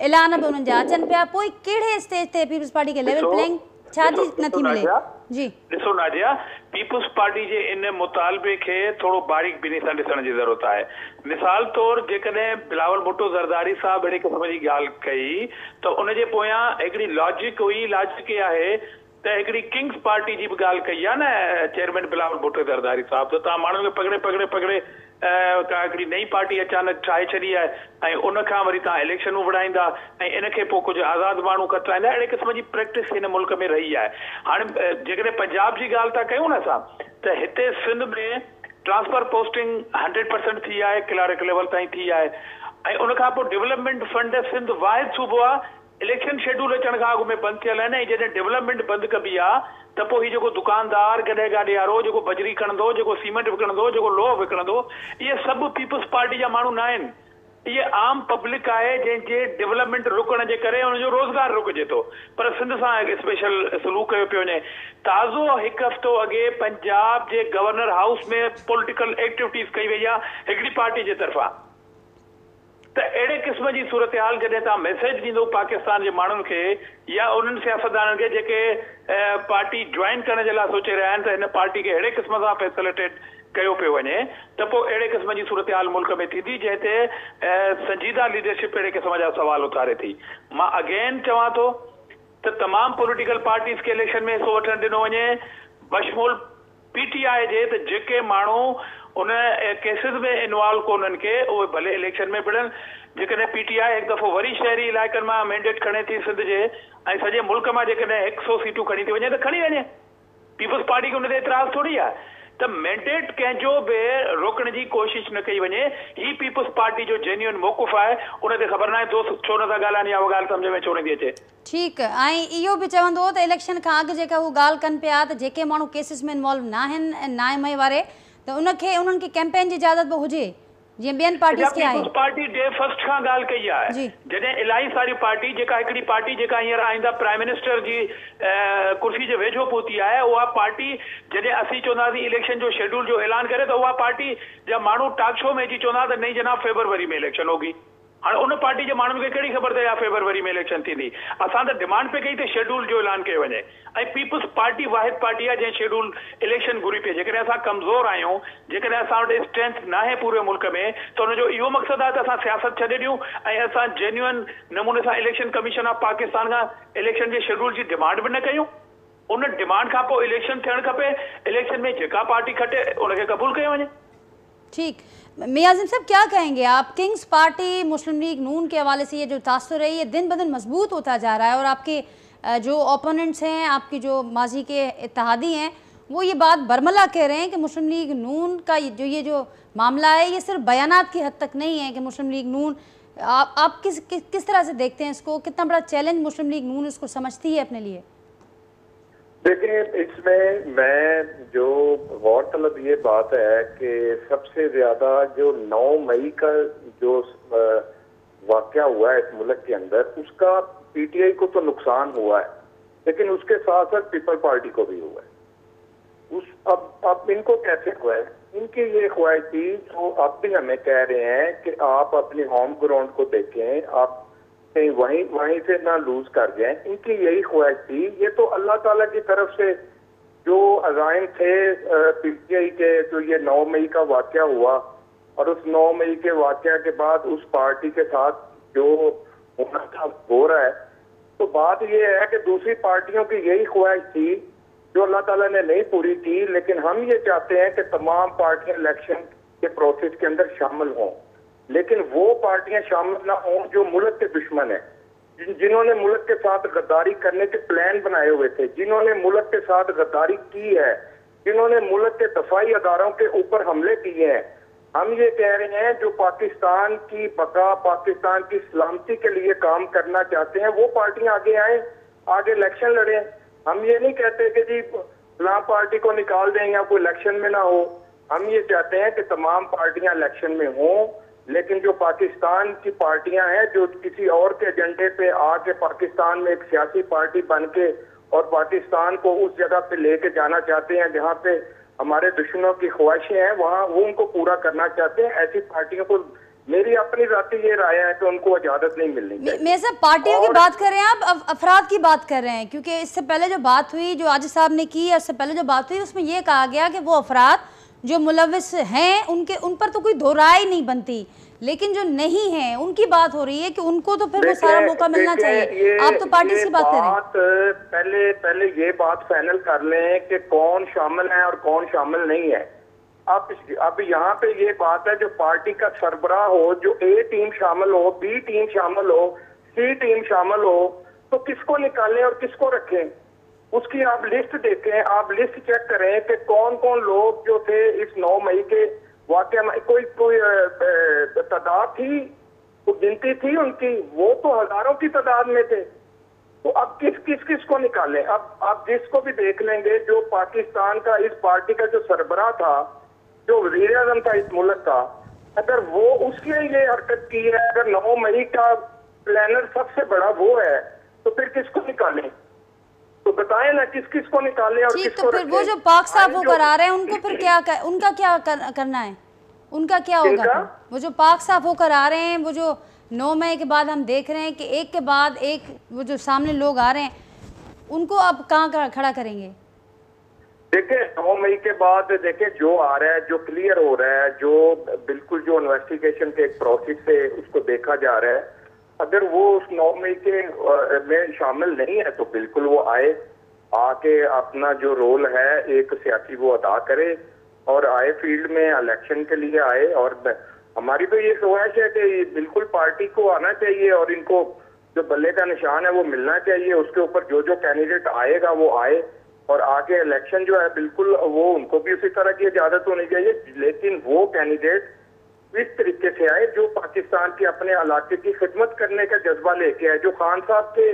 S1: ऐलान बि उन्हनि जा अचनि पिया, पोइ कहिड़े स्टेज ते पीपल्स पार्टी खे लेवल प्लेइंग छाजी नथी मिले? जी
S3: ॾिसो नाजिया, पीपल्स पार्टी जे इन मुतालबे खे थोरो बारीक बिनी सां ॾिसण जी ज़रूरत आहे। मिसाल तौरु जेकॾहिं बिलावल भुट्टो ज़रदारी साहब अहिड़े क़िस्म जी ॻाल्हि कई त उनजे पोयां हिकिड़ी लॉजिक हुई। लॉजिक इहा आहे त हिकिड़ी किंग्स पार्टी जी बि ॻाल्हि कई आहे न चेयरमैन बिलावल भुट्टो ज़रदारी साहब, त तव्हां माण्हुनि खे पकड़े का हिकिड़ी नई पार्टी अचानक ठाहे छॾी आहे ऐं उनखां वरी तव्हां इलेक्शनूं विढ़ाईंदा ऐं इनखे पोइ कुझु आज़ादु माण्हू कतराईंदा। अहिड़े क़िस्म जी प्रैक्टिस हिन मुल्क में रही आहे। हाणे जेकॾहिं पंजाब जी ॻाल्हि था कयूं न असां, त हिते सिंध में ट्रांसफर पोस्टिंग 100% थी आहे, क्लर्क लेवल ताईं थी आहे ऐं उनखां पोइ डेवलपमेंट फंड सिंध वाहिद सूबो आहे इलेक्शन शेड्यूल अचण खां अॻु में बंदि थियल आहिनि। ऐं जॾहिं डेवलपमेंट बंदि कबी आहे त पोइ हीउ जेको दुकानदार गॾे गाॾे वारो जेको बजरी खणंदो, जेको सीमेंट विकिणंदो, जेको लोह विकिणंदो, इहे सभु पीपल्स पार्टी जा माण्हू न आहिनि। इहे आम पब्लिक आहे जंहिंजे डेवलपमेंट रुकण जे करे हुनजो रोज़गार रुकिजे थो, पर सिंध सां स्पेशल सलूक कयो पियो वञे। ताज़ो हिकु हफ़्तो अॻे पंजाब जे गवर्नर हाउस में पॉलिटिकल एक्टिविटीज़ कई वई आहे हिकिड़ी पार्टी जे तरफ़ां। त अहिड़े क़िस्म जी सूरत हाल जॾहिं तव्हां मैसेज ॾींदो पाकिस्तान जे माण्हुनि खे या उन्हनि सियासतदाननि खे जेके पार्टी ज्वाइन करण जे लाइ सोचे रहिया आहिनि त हिन पार्टी खे अहिड़े क़िस्म सां फैसिलिटेट कयो पियो वञे त पोइ अहिड़े क़िस्म जी सूरत हाल मुल्क में थींदी जंहिं ते संजीदा लीडरशिप अहिड़े क़िस्म जा सवाल उथारे थी। मां अगेन चवां थो त तमामु पॉलिटिकल पार्टीज़ खे इलेक्शन में हिसो वठणु ॾिनो वञे बशमूल पीटीआई जे, त जेके माण्हू उन केसिस में इन्वॉल्व कोन्हनि के उहे भले इलेक्शन में विढ़नि। जेकॾहिं पीटीआई हिकु दफ़ो वरी शहरी इलाइक़नि मां मैंडेट खणे थी सिंध जे ऐं सॼे मुल्क मां जेकॾहिं 100 सीटूं खणी थी वञे त खणी वञे, पीपल्स पार्टी खे उन ते एतिराज़ थोरी आहे। त मैंडेट कंहिंजो बि रोकण जी कोशिश न कई वञे। ही पीपल्स पार्टी जो जेन्युइन मौक़ुफ़ आहे, उन ते ख़बर नाहे दोस्त छो नथा ॻाल्हाइनि या उहा ॻाल्हि सम्झ में छो नथी अचे।
S1: ठीकु, ऐं इहो बि चवंदो त इलेक्शन खां अॻु जेका हू ॻाल्हि कनि पिया त जेके माण्हू केसिस में इन्वॉल्व न आहिनि ऐं नाएमए वारे त उन्हनि खे कैंपेन जी इजाज़त बि हुजे जीअं ॿियनि पार्टीज़ खे आहे।
S3: पार्टी डे फर्स्ट खां ॻाल्हि कई आहे, जॾहिं इलाही सारी पार्टी जेका हिकिड़ी पार्टी जेका हींअर आईंदा प्राइम मिनिस्टर जी कुर्सी जे वेझो पहुती आहे, उहा पार्टी जॾहिं असीं चवंदासीं इलेक्शन जो शेड्यूल जो ऐलान करे त उहा पार्टी जा माण्हू टॉक शो में अची चवंदा त नहीं जनाब फेब्रुअरी में इलेक्शन होगी। हाँ उन पार्टी के माण्हुनि खे कहिड़ी ख़बर त या फेब्रुअरी में इलेक्शन थींदी। असां त डिमांड पे कई त शेड्यूल जो ऐलान कयो वञे ऐं पीपल्स पार्टी वाहिद पार्टी आहे जंहिं शेड्यूल इलेक्शन घुरी पई। जेकॾहिं असां कमज़ोर आहियूं, जेकॾहिं असां वटि स्ट्रेंथ न आहे पूरे मुल्क में, त हुनजो इहो मक़सदु आहे त असां सियासत छॾे ॾियूं ऐं असां जेन्युइन नमूने सां इलेक्शन कमीशन ऑफ पाकिस्तान खां इलेक्शन जे शेड्यूल जी डिमांड बि न कयूं। उन डिमांड खां पोइ इलेक्शन थियणु खपे, इलेक्शन में जेका पार्टी खटे उनखे क़बूल कयो वञे।
S1: ठीक, मियां आज़िम साहब क्या कहेंगे आप? किंग्स पार्टी मुस्लिम लीग नून के हवाले से ये जो तासुर है ये दिन ब दिन मजबूत होता जा रहा है और आपके जो ओपोनेंट्स हैं, आपकी जो माजी के इत्तेहादी हैं, वो ये बात बरमला कह रहे हैं कि मुस्लिम लीग नून का ये जो मामला है ये सिर्फ बयानात की हद तक नहीं है कि मुस्लिम लीग नून आप किस तरह से देखते हैं इसको? कितना बड़ा चैलेंज मुस्लिम लीग नून इसको समझती है अपने लिए?
S2: देखिए, इसमें मैं जो गौरतलब ये बात है कि सबसे ज्यादा जो 9 मई का जो वाकया हुआ है इस मुल्क के अंदर, उसका पीटीआई को तो नुकसान हुआ है, लेकिन उसके साथ साथ पीपल पार्टी को भी हुआ है। अब इनको कैसे हुआ है? इनकी ये ख्वाहिश थी जो अब भी हमें कह रहे हैं कि आप अपने होम ग्राउंड को देखें, आप वहीं से ना लूज कर जाएं। इनकी यही ख्वाहिश थी। ये तो अल्लाह ताला की तरफ से जो अज़ाइम थे पीटीआई के, जो ये 9 मई का वाकया हुआ और उस 9 मई के वाकया के बाद उस पार्टी के साथ जो होना था हो रहा है, तो बात ये है कि दूसरी पार्टियों की यही ख्वाहिश थी जो अल्लाह ताला ने नहीं पूरी की। लेकिन हम ये चाहते हैं कि तमाम पार्टियां इलेक्शन के प्रोसेस के अंदर शामिल हों, लेकिन वो पार्टियां शामिल ना हों जो मुल्क के दुश्मन है, जिन्होंने मुल्क के साथ गद्दारी करने के प्लान बनाए हुए थे, जिन्होंने मुल्क के साथ गद्दारी की है, जिन्होंने मुल्क के दफाई अदारों के ऊपर हमले किए हैं। हम ये कह रहे हैं जो पाकिस्तान की बका, पाकिस्तान की सलामती के लिए काम करना चाहते हैं, वो पार्टियां आगे आए, आगे इलेक्शन लड़े। हम ये नहीं कहते कि जी फलां पार्टी को निकाल देंगे, कोई इलेक्शन में ना हो। हम ये चाहते हैं कि तमाम पार्टियां इलेक्शन में हों, लेकिन जो पाकिस्तान की पार्टियां हैं जो किसी और के एजेंडे पे आके पाकिस्तान में एक सियासी पार्टी बन के और पाकिस्तान को उस जगह पे लेके जाना चाहते हैं जहां पे हमारे दुश्मनों की ख्वाहिशें हैं, वहां वो उनको पूरा करना चाहते हैं। ऐसी पार्टियों को, मेरी अपनी जाती ये राय है कि उनको इजाजत नहीं मिलनी चाहिए।
S1: मेरे साहब पार्टियों की बात कर रहे हैं आप, अफराद की बात कर रहे हैं, क्योंकि इससे पहले जो बात हुई जो आजिज साहब ने की, इससे पहले जो बात हुई उसमें ये कहा गया कि वो अफराद जो मुलविस हैं उन पर तो कोई दो राय नहीं बनती, लेकिन जो नहीं है उनकी बात हो रही है कि उनको तो फिर वो सारा मौका मिलना चाहिए। आप तो पार्टी की बात करें।
S2: पहले ये बात फाइनल कर लें कि कौन शामिल है और कौन शामिल नहीं है। अब यहाँ पे ये बात है जो पार्टी का सरबराह हो, जो ए टीम शामिल हो, बी टीम शामिल हो, सी टीम शामिल हो, तो किसको निकालें और किसको रखें, उसकी आप लिस्ट देखें, आप लिस्ट चेक करें कि कौन कौन लोग जो थे इस 9 मई के वाकया में, कोई तादाद थी, कोई गिनती थी उनकी, वो तो हजारों की तादाद में थे। तो अब किस को निकालें? अब आप जिसको भी देख लेंगे जो पाकिस्तान का इस पार्टी का जो सरबराह था, जो वज़ीर आज़म था इस मुल्क का, अगर वो उसने ये हरकत की है, अगर 9 मई का प्लानर सबसे बड़ा वो है, तो फिर किसको निकालें? तो बताएं ना किस को निकालें और किसको
S1: तो फिर वो जो पाक साहब वो करा रहे हैं उनको फिर क्या उनका क्या करना है? उनका क्या होगा? वो जो पाक साहब वो करा रहे हैं, वो जो 9 मई के बाद हम देख रहे हैं कि एक के बाद एक वो जो सामने लोग आ रहे हैं, उनको आप कहाँ खड़ा करेंगे?
S2: देखिए 9 मई के बाद देखिए जो आ रहा है, जो क्लियर हो रहा है, जो बिल्कुल जो इन्वेस्टिगेशन के एक प्रोसेस से उसको देखा जा रहा है, अगर वो उस 9 मई के में शामिल नहीं है तो बिल्कुल वो आके अपना जो रोल है एक सियासी वो अदा करे और आए फील्ड में, इलेक्शन के लिए आए। और हमारी तो ये ख्वाहिश है कि बिल्कुल पार्टी को आना चाहिए और इनको जो बल्ले का निशान है वो मिलना चाहिए। उसके ऊपर जो कैंडिडेट आएगा वो आए, और आगे इलेक्शन जो है बिल्कुल वो उनको भी उसी तरह की इजाजत होनी चाहिए, लेकिन वो कैंडिडेट इस तरीके से आए जो पाकिस्तान के अपने इलाके की खिदमत करने का जज्बा लेके आए, जो खान साहब के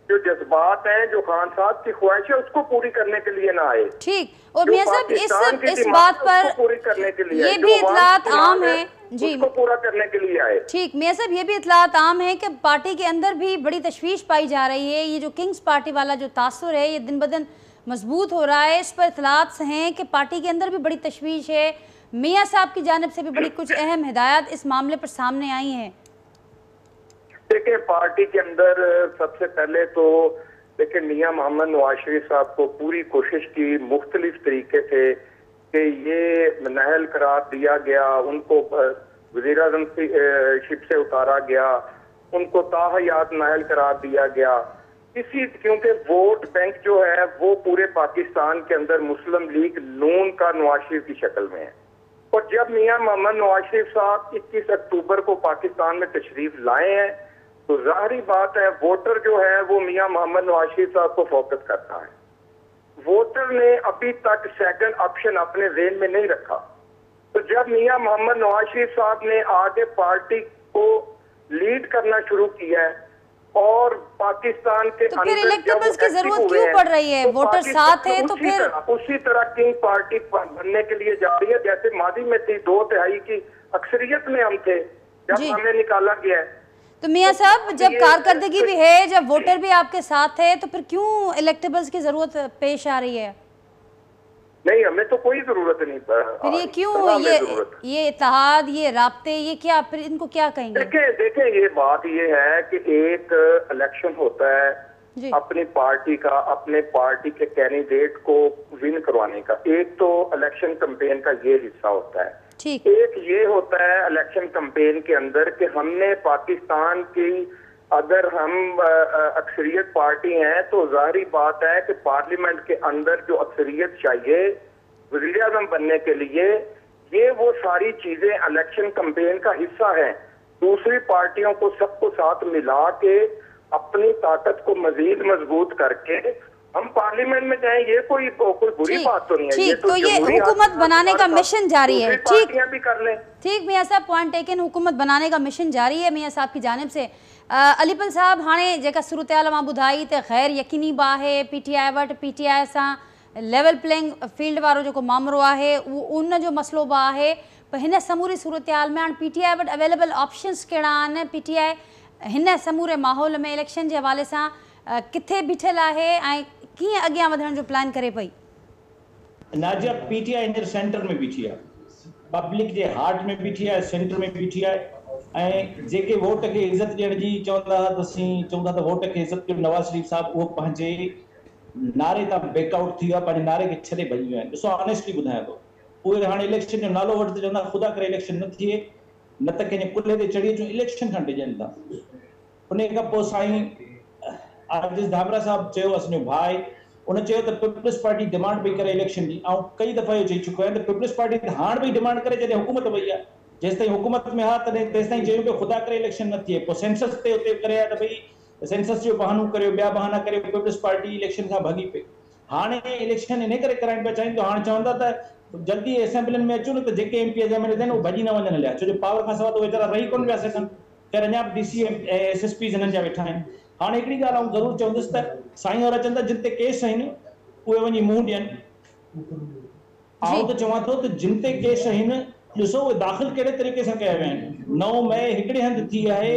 S2: जो जज्बात हैं, जो खान साहब की ख्वाहिश है उसको पूरी करने के लिए ना आए।
S1: ठीक। और मियां साहब इस बात पर
S2: पूरी करने के लिए
S1: ये भी इतलात आम है जी,
S2: उसको पूरा करने के लिए आए।
S1: ठीक। मियां साहब ये भी इतलात आम है कि पार्टी के अंदर भी बड़ी तशवीश पाई जा रही है, ये जो किंग्स पार्टी वाला जो तासुर है ये दिन ब दिन मजबूत हो रहा है, इस पर इतलात हैं कि पार्टी के अंदर भी बड़ी तशवीश है। मियां साहब की जानिब से भी बड़ी कुछ अहम हिदायत इस मामले पर सामने आई हैं।
S2: देखिए पार्टी के अंदर सबसे पहले तो देखिए मियां मोहम्मद नवाज शरीफ साहब को पूरी कोशिश की मुख्तलिफ तरीके से कि ये नाअहल करार दिया गया, उनको वज़ीर आज़म शिप से उतारा गया, उनको ताहयात नाअहल करार दिया गया। इसी क्योंकि वोट बैंक जो है वो पूरे पाकिस्तान के अंदर मुस्लिम लीग नून का नवाज शरीफ की शक्ल में है। और जब मियां मोहम्मद नवाज शरीफ साहब 21 अक्टूबर को पाकिस्तान में तशरीफ लाए हैं तो जाहिर बात है वोटर जो है वो मियां मोहम्मद नवाज शरीफ साहब को फोकस करता है। वोटर ने अभी तक सेकंड ऑप्शन अपने ज़हन में नहीं रखा। तो जब मियां मोहम्मद नवाज शरीफ साहब ने आगे पार्टी को लीड करना शुरू किया है और पाकिस्तान के
S1: तो फिर इलेक्टेबल्स की जरूरत क्यों पड़ रही है? वोटर साथ है तो फिर
S2: उसी तरह किंग पार्टी बनने के लिए जा रही है जैसे माजी में थी, 2/3 की अक्सरियत में हम थे जब हमें निकाला गया है।
S1: तो मियां साहब जब कारकर्दगी भी है, जब वोटर भी आपके साथ है, तो फिर क्यों इलेक्टेबल्स की जरूरत पेश आ रही है?
S2: नहीं, हमें तो कोई जरूरत नहीं।
S1: फिर ये क्यों ये इत्तेहाद, ये राब्ते, ये क्या, फिर इनको क्या कहेंगे?
S2: देखिए ये बात ये है कि एक इलेक्शन होता है अपनी पार्टी का, अपने पार्टी के कैंडिडेट को विन करवाने का। एक तो इलेक्शन कैंपेन का ये हिस्सा होता है। एक ये होता है इलेक्शन कैंपेन के अंदर कि हमने पाकिस्तान की, अगर हम अक्सरियत पार्टी हैं तो जाहिर बात है कि पार्लियामेंट के अंदर जो अक्सरियत चाहिए वज़ीर आज़म बनने के लिए, ये वो सारी चीजें इलेक्शन कैंपेन का हिस्सा है। दूसरी पार्टियों को सबको साथ मिला के अपनी ताकत को मजीद मजबूत करके हम पार्लियामेंट में जाएं, ये कोई बुरी बात तो नहीं है।
S1: ठीक, तो ये हुकूमत बनाने का मिशन जारी है। ठीक
S2: भी कर लें।
S1: ठीक मियां साहब, पॉइंट टेकन। हुकूमत बनाने का मिशन जारी है मियां साहब की जानिब से। अलीपल साहब, हाणे जेका सूरत हाल मां ॿुधाई त ग़ैर यकीनी बि आहे, PTI वटि PTI सां लेवल प्लेइंग फील्ड वारो जेको मामिलो आहे उन जो मसइलो बि आहे। पर हिन समूरी सूरत हाल में हाणे PTI वटि अवेलेबल ऑप्शन्स कहिड़ा आहिनि? PTI हिन समूरे माहौल में इलेक्शन जे हवाले सां किथे बीठल आहे ऐं कीअं अॻियां वधण जो प्लान करे पई?
S4: नाजिया, PTI हींअर सेंटर में बीठी आहे, पब्लिक जे हार्ट में बीठी आहे, सेंटर में बीठी आहे। ऐं जेके वोट खे इज़त ॾियण जी चवंदा त असीं चवंदा त वोट खे इज़त ॾियो, नवाज़ शरीफ़ साहब उहो पंहिंजे नारे तां बैकआउट थी विया, पंहिंजे नारे खे छॾे भॼी विया आहिनि। ॾिसो ऑनेस्टली ॿुधायां थो, उहे हाणे इलेक्शन जो नालो वठि चवंदा ख़ुदा करे इलेक्शन न थिए, न त कंहिंजे कुल्हे ते चढ़ी अचूं, इलेक्शन खां डिॼनि था। उन खां पोइ साईं आजिज़ धामरा साहब चयो, असांजो भाई, उन चयो त पीपल्स पार्टी डिमांड पई करे इलेक्शन जी। ऐं कई दफ़ा इहो चई चुको आहियां त पीपल्स पार्टी हाणे बि डिमांड करे जॾहिं हुकूमत वई आहे। जेसि ताईं हुकूमत में हा तॾहिं तेसि ताईं चयूं पियो ख़ुदा करे इलेक्शन न थिए। पोइ सेंसस ते उते करे त भई सेंसस जो बहानो करियो, ॿिया बहाना करियो, पीपल्स पार्टी इलेक्शन खां भॼी पई। हाणे इलेक्शन इन करे कराइण पिया चाहिनि, हाणे चवंदा त जल्दी असेंबलियुनि में अचूं न त जेके MP MLA आहिनि उहे भॼी न वञनि हलिया, छो जो पावर खां सवाइ त वेचारा रही कोन पिया सघनि। ख़ैर अञा बि DC SSPs हिननि जा वेठा आहिनि। हाणे हिकिड़ी ॻाल्हि आउं ज़रूरु चवंदुसि त साईं और अचनि था जिन ते केस आहिनि उहे वञी मुंहुं ॾियनि। आउं त चवां थो त जिन ते केस आहिनि ॾिसो उहे दाख़िल कहिड़े तरीक़े सां कया विया आहिनि। 9 मई हिकिड़े हंधि थी आहे,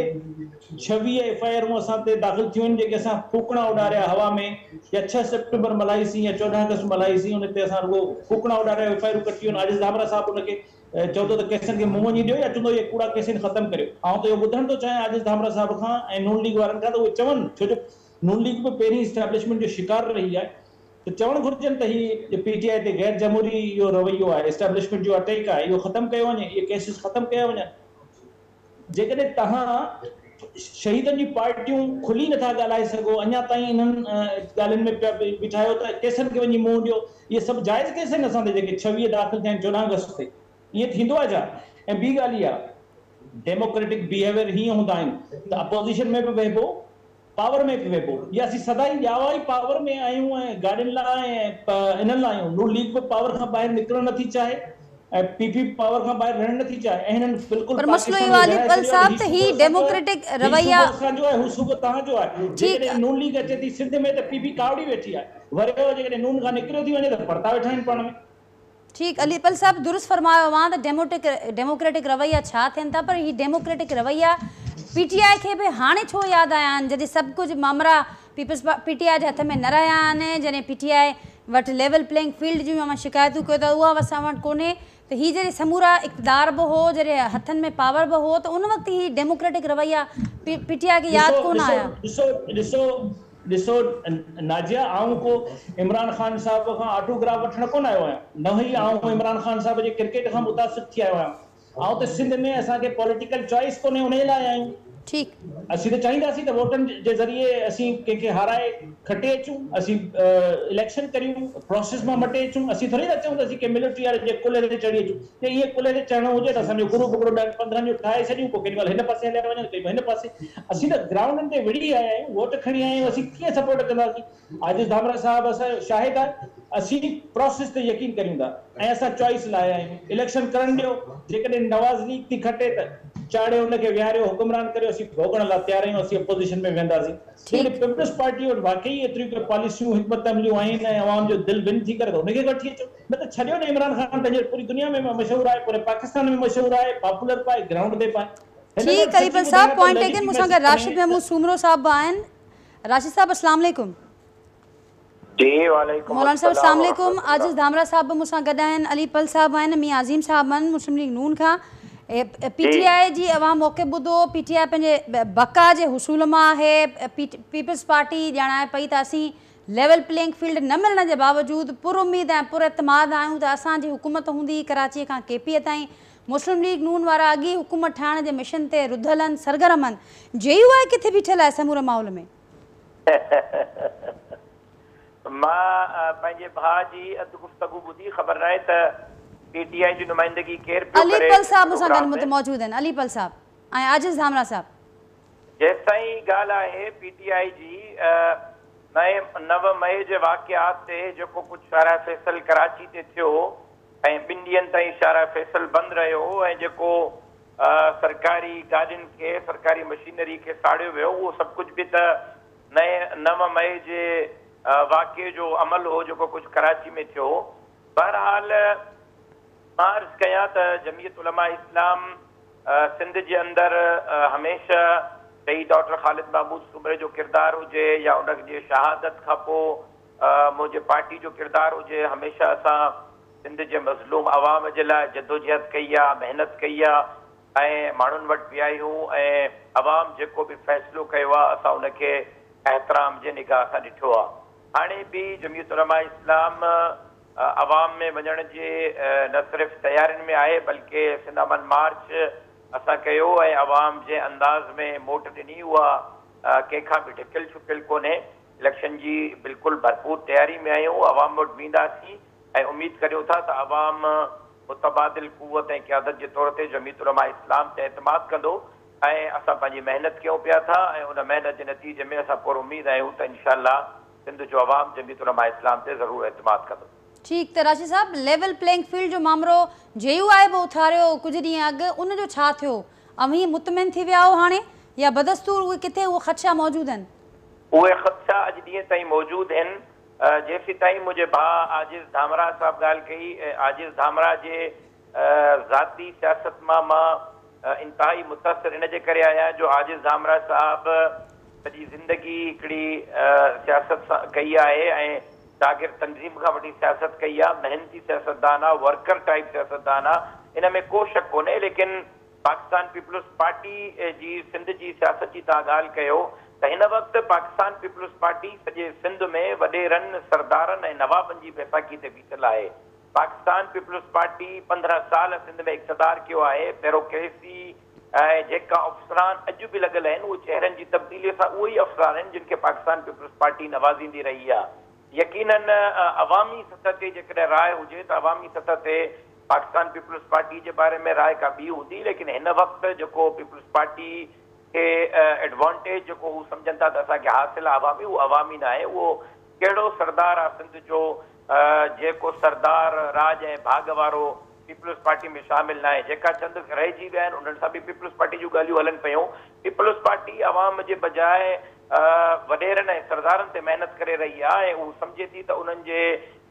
S4: 26 FIR असां ते दाख़िल थियूं आहिनि जेके असां फूकणा उॾारिया हवा में, या 6 सेप्टेंबर मल्हाईसीं या 14 अगस्त मल्हाईसीं, उन ते असां रुॻो फूकणा उॾारिया, FIR कटियूं आहिनि। आजिज़ धामरा साहब उनखे चवंदो त केसनि खे मुंहुं वञी ॾियो या चवंदो इहे कूड़ा केस ख़तमु करियो। ऐं त इहो ॿुधण थो चाहियां आजिज़ धामरा साहब खां ऐं नून लीग वारनि खां त उहे चवनि, छो जो नून लीग बि पहिरीं इस्टेब्लिशमेंट जो शिकार रही आहे, त चवणु घुरिजनि त हीअ PTI ते गैर जमहूरी इहो रवैयो आहे, इस्टेब्लिशमेंट जो अटैक आहे, इहो ख़तमु कयो वञे, इहे केसिस ख़तमु कया वञनि। जेकॾहिं तव्हां शहीदनि जी पार्टियूं खुली नथा ॻाल्हाए सघो, अञा ताईं इन्हनि ॻाल्हियुनि में पिया बिठायो त केसनि खे वञी मुंहुं ॾियो, इहे सभु जाइज़ केस आहिनि असां ते जेके 26 दाख़िल थिया आहिनि 14 अगस्त ते, ईअं थींदो आहे छा? ऐं ॿी ॻाल्हि इहा, डेमोक्रेटिक बिहेवियर हीअं हूंदा आहिनि त अपोज़िशन में बि वेहबो, पावर में वेबो या असीं सदाई ॼावा ई पावर में आहियूं ऐं गाॾियुनि लाइ ऐं इन्हनि लाइ आहियूं। नून लीग बि पावर खां ॿाहिरि निकिरणु नथी चाहे ऐं पीपी पावर खां ॿाहिरि रहणु नथी चाहे ऐं हिननि बिल्कुलु
S1: पर मसलो इहो आहे अलीपल साहब त ही डेमोक्रेटिक रवैया
S4: असांजो आहे, हू सूबो तव्हांजो आहे। जेकॾहिं नून लीग अचे थी सिंध में त पीपी कावड़ी वेठी आहे, वरी जेकॾहिं नून खां निकिरियो थी वञे त पड़ता वेठा आहिनि पाण में।
S1: ठीक अलीपल साहब दुरुस्त फरमायो वहां त डेमोक्रेटिक रवैया छा थियनि था, पर ही डेमोक्रेटिक रवैया पीटीआई खे बि हाणे छो यादि आया आहिनि जॾहिं सभु कुझु मामला पीटीआई जे हथ में न रहिया आहिनि, जॾहिं पीटीआई वटि लेवल प्लेइंग फील्ड जूं मां शिकायतूं कयो त उहा असां वटि कोन्हे, त ही जॾहिं समूरा इक़्तिदार बि हो, जॾहिं हथनि में पावर बि हो, त उन वक़्तु ही डेमोक्रेटिक रवैया पीटीआई खे यादि कोन आया।
S4: ॾिसो नाजिया, आऊं को इमरान ख़ान साहब खां ऑटोग्राफ वठण कोन आयो आहियां, न ई आऊं इमरान ख़ान साहब जे क्रिकेट खां मुतासिर थी आयो आहियां। आऊं त सिंध में असांखे पॉलिटिकल चॉइस कोन्हे, उन लाइ आहियूं।
S1: ठीक
S4: असीं त चाहींदासीं त वोटनि जे ज़रिए असीं कंहिंखे हाराए खटे अचूं, असीं इलेक्शन करियूं, प्रोसेस मां मटे अचूं। असीं थोरी था चऊं त असीं कंहिं मिलिट्री वारे जे कुल्हे ते चढ़ी अचूं। त इहे कुल्हे ते चढ़णो हुजे त असांजो गुरू बुगड़ो 15 जो ठाहे छॾियूं, पोइ केॾी महिल हिन पासे हलिया वञूं, केॾी महिल हिन पासे। असीं त ग्राउंडनि ते विड़ी आया आहियूं, वोट खणी आया आहियूं, असीं कीअं सपोर्ट कंदासीं? आजिज़ धामरा साहब असांजो शाहिद आहे, असीं प्रोसेस ते यकीन करियूं था ऐं असां चॉइस लाइ आहियूं। इलेक्शन करण ॾियो, जेकॾहिं नवाज़ लीग थी खटे त चाड़े हुनखे विहारियो, हुकुमरान करियो, असीं भोगण लाइ तयार आहियूं, असीं अपोजिशन में वेंदासीं। पीपल्स पार्टी वटि वाकई एतिरियूं पॉलिसियूं हिकमत अमलियूं आहिनि ऐं अवाम जो दिलि विन थी करे त हुनखे वठी अचो, न त छॾियो न। इमरान ख़ान पंहिंजे पूरी दुनिया में मशहूरु आहे, पूरे पाकिस्तान में मशहूरु आहे, पॉपुलर पाए, ग्राउंड ते पाए।
S1: ठीक अलीपल साहब पॉइंट टेकन। मूंसां गॾु राशिद महमूद सूमरो साहब बि आहिनि। राशिद साहब अस्सलाम वालेकुम।
S3: जी वालेकुम
S1: मौलाना साहब अस्सलाम वालेकुम। आजिज़ धामरा साहब बि मूंसां गॾु आहिनि, अलीपल साहब आहिनि, मियां अज़ीम साहब आहिनि मुस्लिम लीग नून खां। पीटीआई जी अवां मौक़े ॿुधो, पीटीआई पंहिंजे बका जे हुसूल मां आहे, पीपल्स पार्टी ॼाणाए पई त असीं लेवल प्लेइंग फील्ड न मिलण जे बावजूदि पुरुमीद ऐं पुरएतमाद आहियूं त असांजी हुकूमत हूंदी कराची खां केपीअ ताईं। मुस्लिम लीग नून वारा अॻी हुकूमत ठाहिण जे मिशन ते रुधल आहिनि, सरगर्म आहिनि। जेयूआई किथे बीठल आहे समूरे माहौल में?
S3: मां पंहिंजे भाउ जी अधु गुफ़्तगू ॿुधी, ख़बर नाहे त पीटीआई जी नुमाइंदगी केरु पियो करे।
S1: अलीपल साहब मूंसां गॾु मौजूद आहिनि, अलीपल साहब ऐं आजिज़ धामरा साहब।
S3: जेसिताईं ॻाल्हि आहे पीटीआई जी 9 मई जे वाक़ियात ते जेको कुझु शारा फैसल कराची ते थियो ऐं 2 ॾींहंनि ताईं शारा फैसल बंदि रहियो ऐं जेको सरकारी गाॾियुनि खे, सरकारी मशीनरी खे साड़ियो वियो, उहो सभु कुझु बि त 9 मई जे वाक़े जो अमल हो जेको कुझु कराची में थियो। बहरहाल मां अर्ज़ु कयां त जमीयत उलमा इस्लाम सिंध जे अंदरि हमेशह शहीद डॉक्टर ख़ालिद महमूद सूमरे जो किरदारु हुजे या उनजे शहादत खां पोइ मुंहिंजे पार्टी जो किरदारु हुजे, हमेशह असां सिंध जे मज़लूम अवाम जे लाइ जदोजहद कई आहे, महिनत कई आहे ऐं माण्हुनि वटि बि आहियूं ऐं अवाम जेको बि फ़ैसिलो कयो आहे असां उनखे एहतराम जे निगाह सां ॾिठो आहे। हाणे बि जमीयत उलमा इस्लाम अवाम में वञण जे न सिर्फ़ु तयारियुनि में आहे, बल्कि सिंध अमन मार्च असां कयो ऐं अवाम जे अंदाज़ में मोट ॾिनी, उहा कंहिंखां बि ढिकियल छुपियल कोन्हे। इलेक्शन जी बिल्कुलु भरपूर तयारी में आहियूं, अवाम वटि वेंदासीं ऐं उमेद करियूं था त अवाम मुतबादिल क़ुव्वत ऐं क़यादत जे तौर ते जमीयत उलमा इस्लाम ते एतमाद कंदो ऐं असां पंहिंजी महिनत कयूं पिया था ऐं उन महिनत जे नतीजे में असां पुर उमेद आहियूं त इंशाअल्लाह सिंध जो अवाम जमीयत उलमा इस्लाम ते ज़रूरु एतमाद कंदो।
S1: ठीक, त राशिद साहब लेवल प्लेइंग फील्ड जो मामलो जेयूआई बि उथारियो कुछ ॾींहं अॻु, उनजो छा थियो? अवी मुतमिन थी विया हो हाणे या बदस्तूर उहे किथे उहे ख़दशा मौजूद आहिनि?
S3: उहे ख़दशा अॼु ॾींहं ताईं मौजूद आहिनि। जेसीं ताईं मुंहिंजे भाउ आजिज़ धामरा साहब ॻाल्हि कई, आजिज़ धामरा जे ज़ाती सियासत मां इंतहाई मुतासिर इन जे करे आहियां जो आजिज़ धामरा साहब सॼी ज़िंदगी हिकिड़ी सियासत कई आहे ऐं शागिर्द तंज़ीम खां वठी सियासत कई आहे, मेहनती सियासतदान आहे, वर्कर टाइप सियासतदान आहे, इन में को शक कोन्हे। लेकिन पाकिस्तान पीपल्स पार्टी जी सिंध जी सियासत जी तव्हां ॻाल्हि कयो त हिन वक़्तु पाकिस्तान पीपल्स पार्टी सॼे सिंध में वॾेरनि, सरदारनि ऐं नवाबनि जी बैसाखी ते बीठल आहे। पाकिस्तान पीपल्स पार्टी 15 साल सिंध में इक़्तिदार कयो आहे। ब्यूरोक्रेसी ऐं जेका अफ़सरान अॼु बि लॻल आहिनि उहे चेहरनि जी तब्दीलीअ सां उहे ई अफ़सरान आहिनि जिन खे पाकिस्तान पीपल्स पार्टी नवाज़ींदी रही आहे। यकीनन अवामी सतह ते जेकॾहिं राय हुजे त अवामी सतह ते पाकिस्तान पीपल्स पार्टी जे बारे में राय का ॿी हूंदी, लेकिन हिन वक़्तु जेको पीपल्स पार्टी
S5: के एडवांटेज जेको हू सम्झनि था त असांखे हासिल आहे अवामी, उहो अवामी न आहे। उहो कहिड़ो सरदार आहे सिंध जो जेको सरदार राज ऐं भाग वारो पीपल्स पार्टी में शामिल न आहे। जेका चंद रहिजी विया आहिनि उन्हनि सां बि पीपल्स पार्टी जूं ॻाल्हियूं हलनि पियूं। पीपल्स पार्टी अवाम जे बजाए वॾेरनि ऐं सरदारनि ते महिनत करे रही आहे ऐं उहो सम्झे थी त उन्हनि जे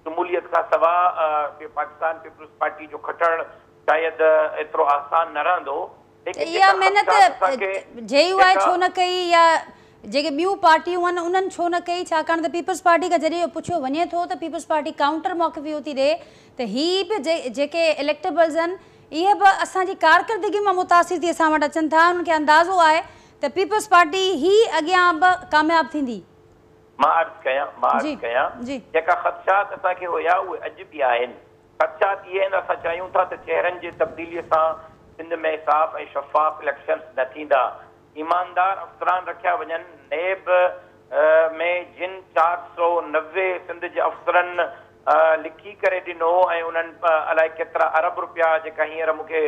S5: शमूलियत खां सवाइ पाकिस्तान पीपल्स पार्टी जो खटणु शायदि एतिरो आसान न रहंदो।
S1: इहा महिनत जेयू आहे छो न कई, या जेके ॿियूं पार्टियूं आहिनि उन्हनि छो न कई? छाकाणि त पीपल्स पार्टी खां जॾहिं पुछियो वञे थो त पीपल्स पार्टी काउंटर मौक़िफ़ियो थी ॾिए त हीअ बि जेके इलेक्टेबल्स आहिनि इहे बि असांजी कारकर्दगी मां मुतासिर थी असां वटि अचनि था। उन्हनि खे अंदाज़ो आहे त पीपल्स पार्टी ही अॻियां बि कामयाबु थींदी।
S5: मां अर्ज़ु कयां जेका ख़दशात असांखे हुया उहे अॼु बि आहिनि। ख़दशात इहे आहिनि, असां चाहियूं था त चेहरनि जे तब्दीलीअ सां सिंध में साफ़ ऐं शफ़ाफ़ इलेक्शन्स न थींदा। ईमानदार अफ़सरान रखिया वञनि। नेब में जिन 490 सिंध जे अफ़सरनि लिखी करे ॾिनो ऐं उन्हनि अलाए केतिरा अरब रुपया, जेका हींअर मूंखे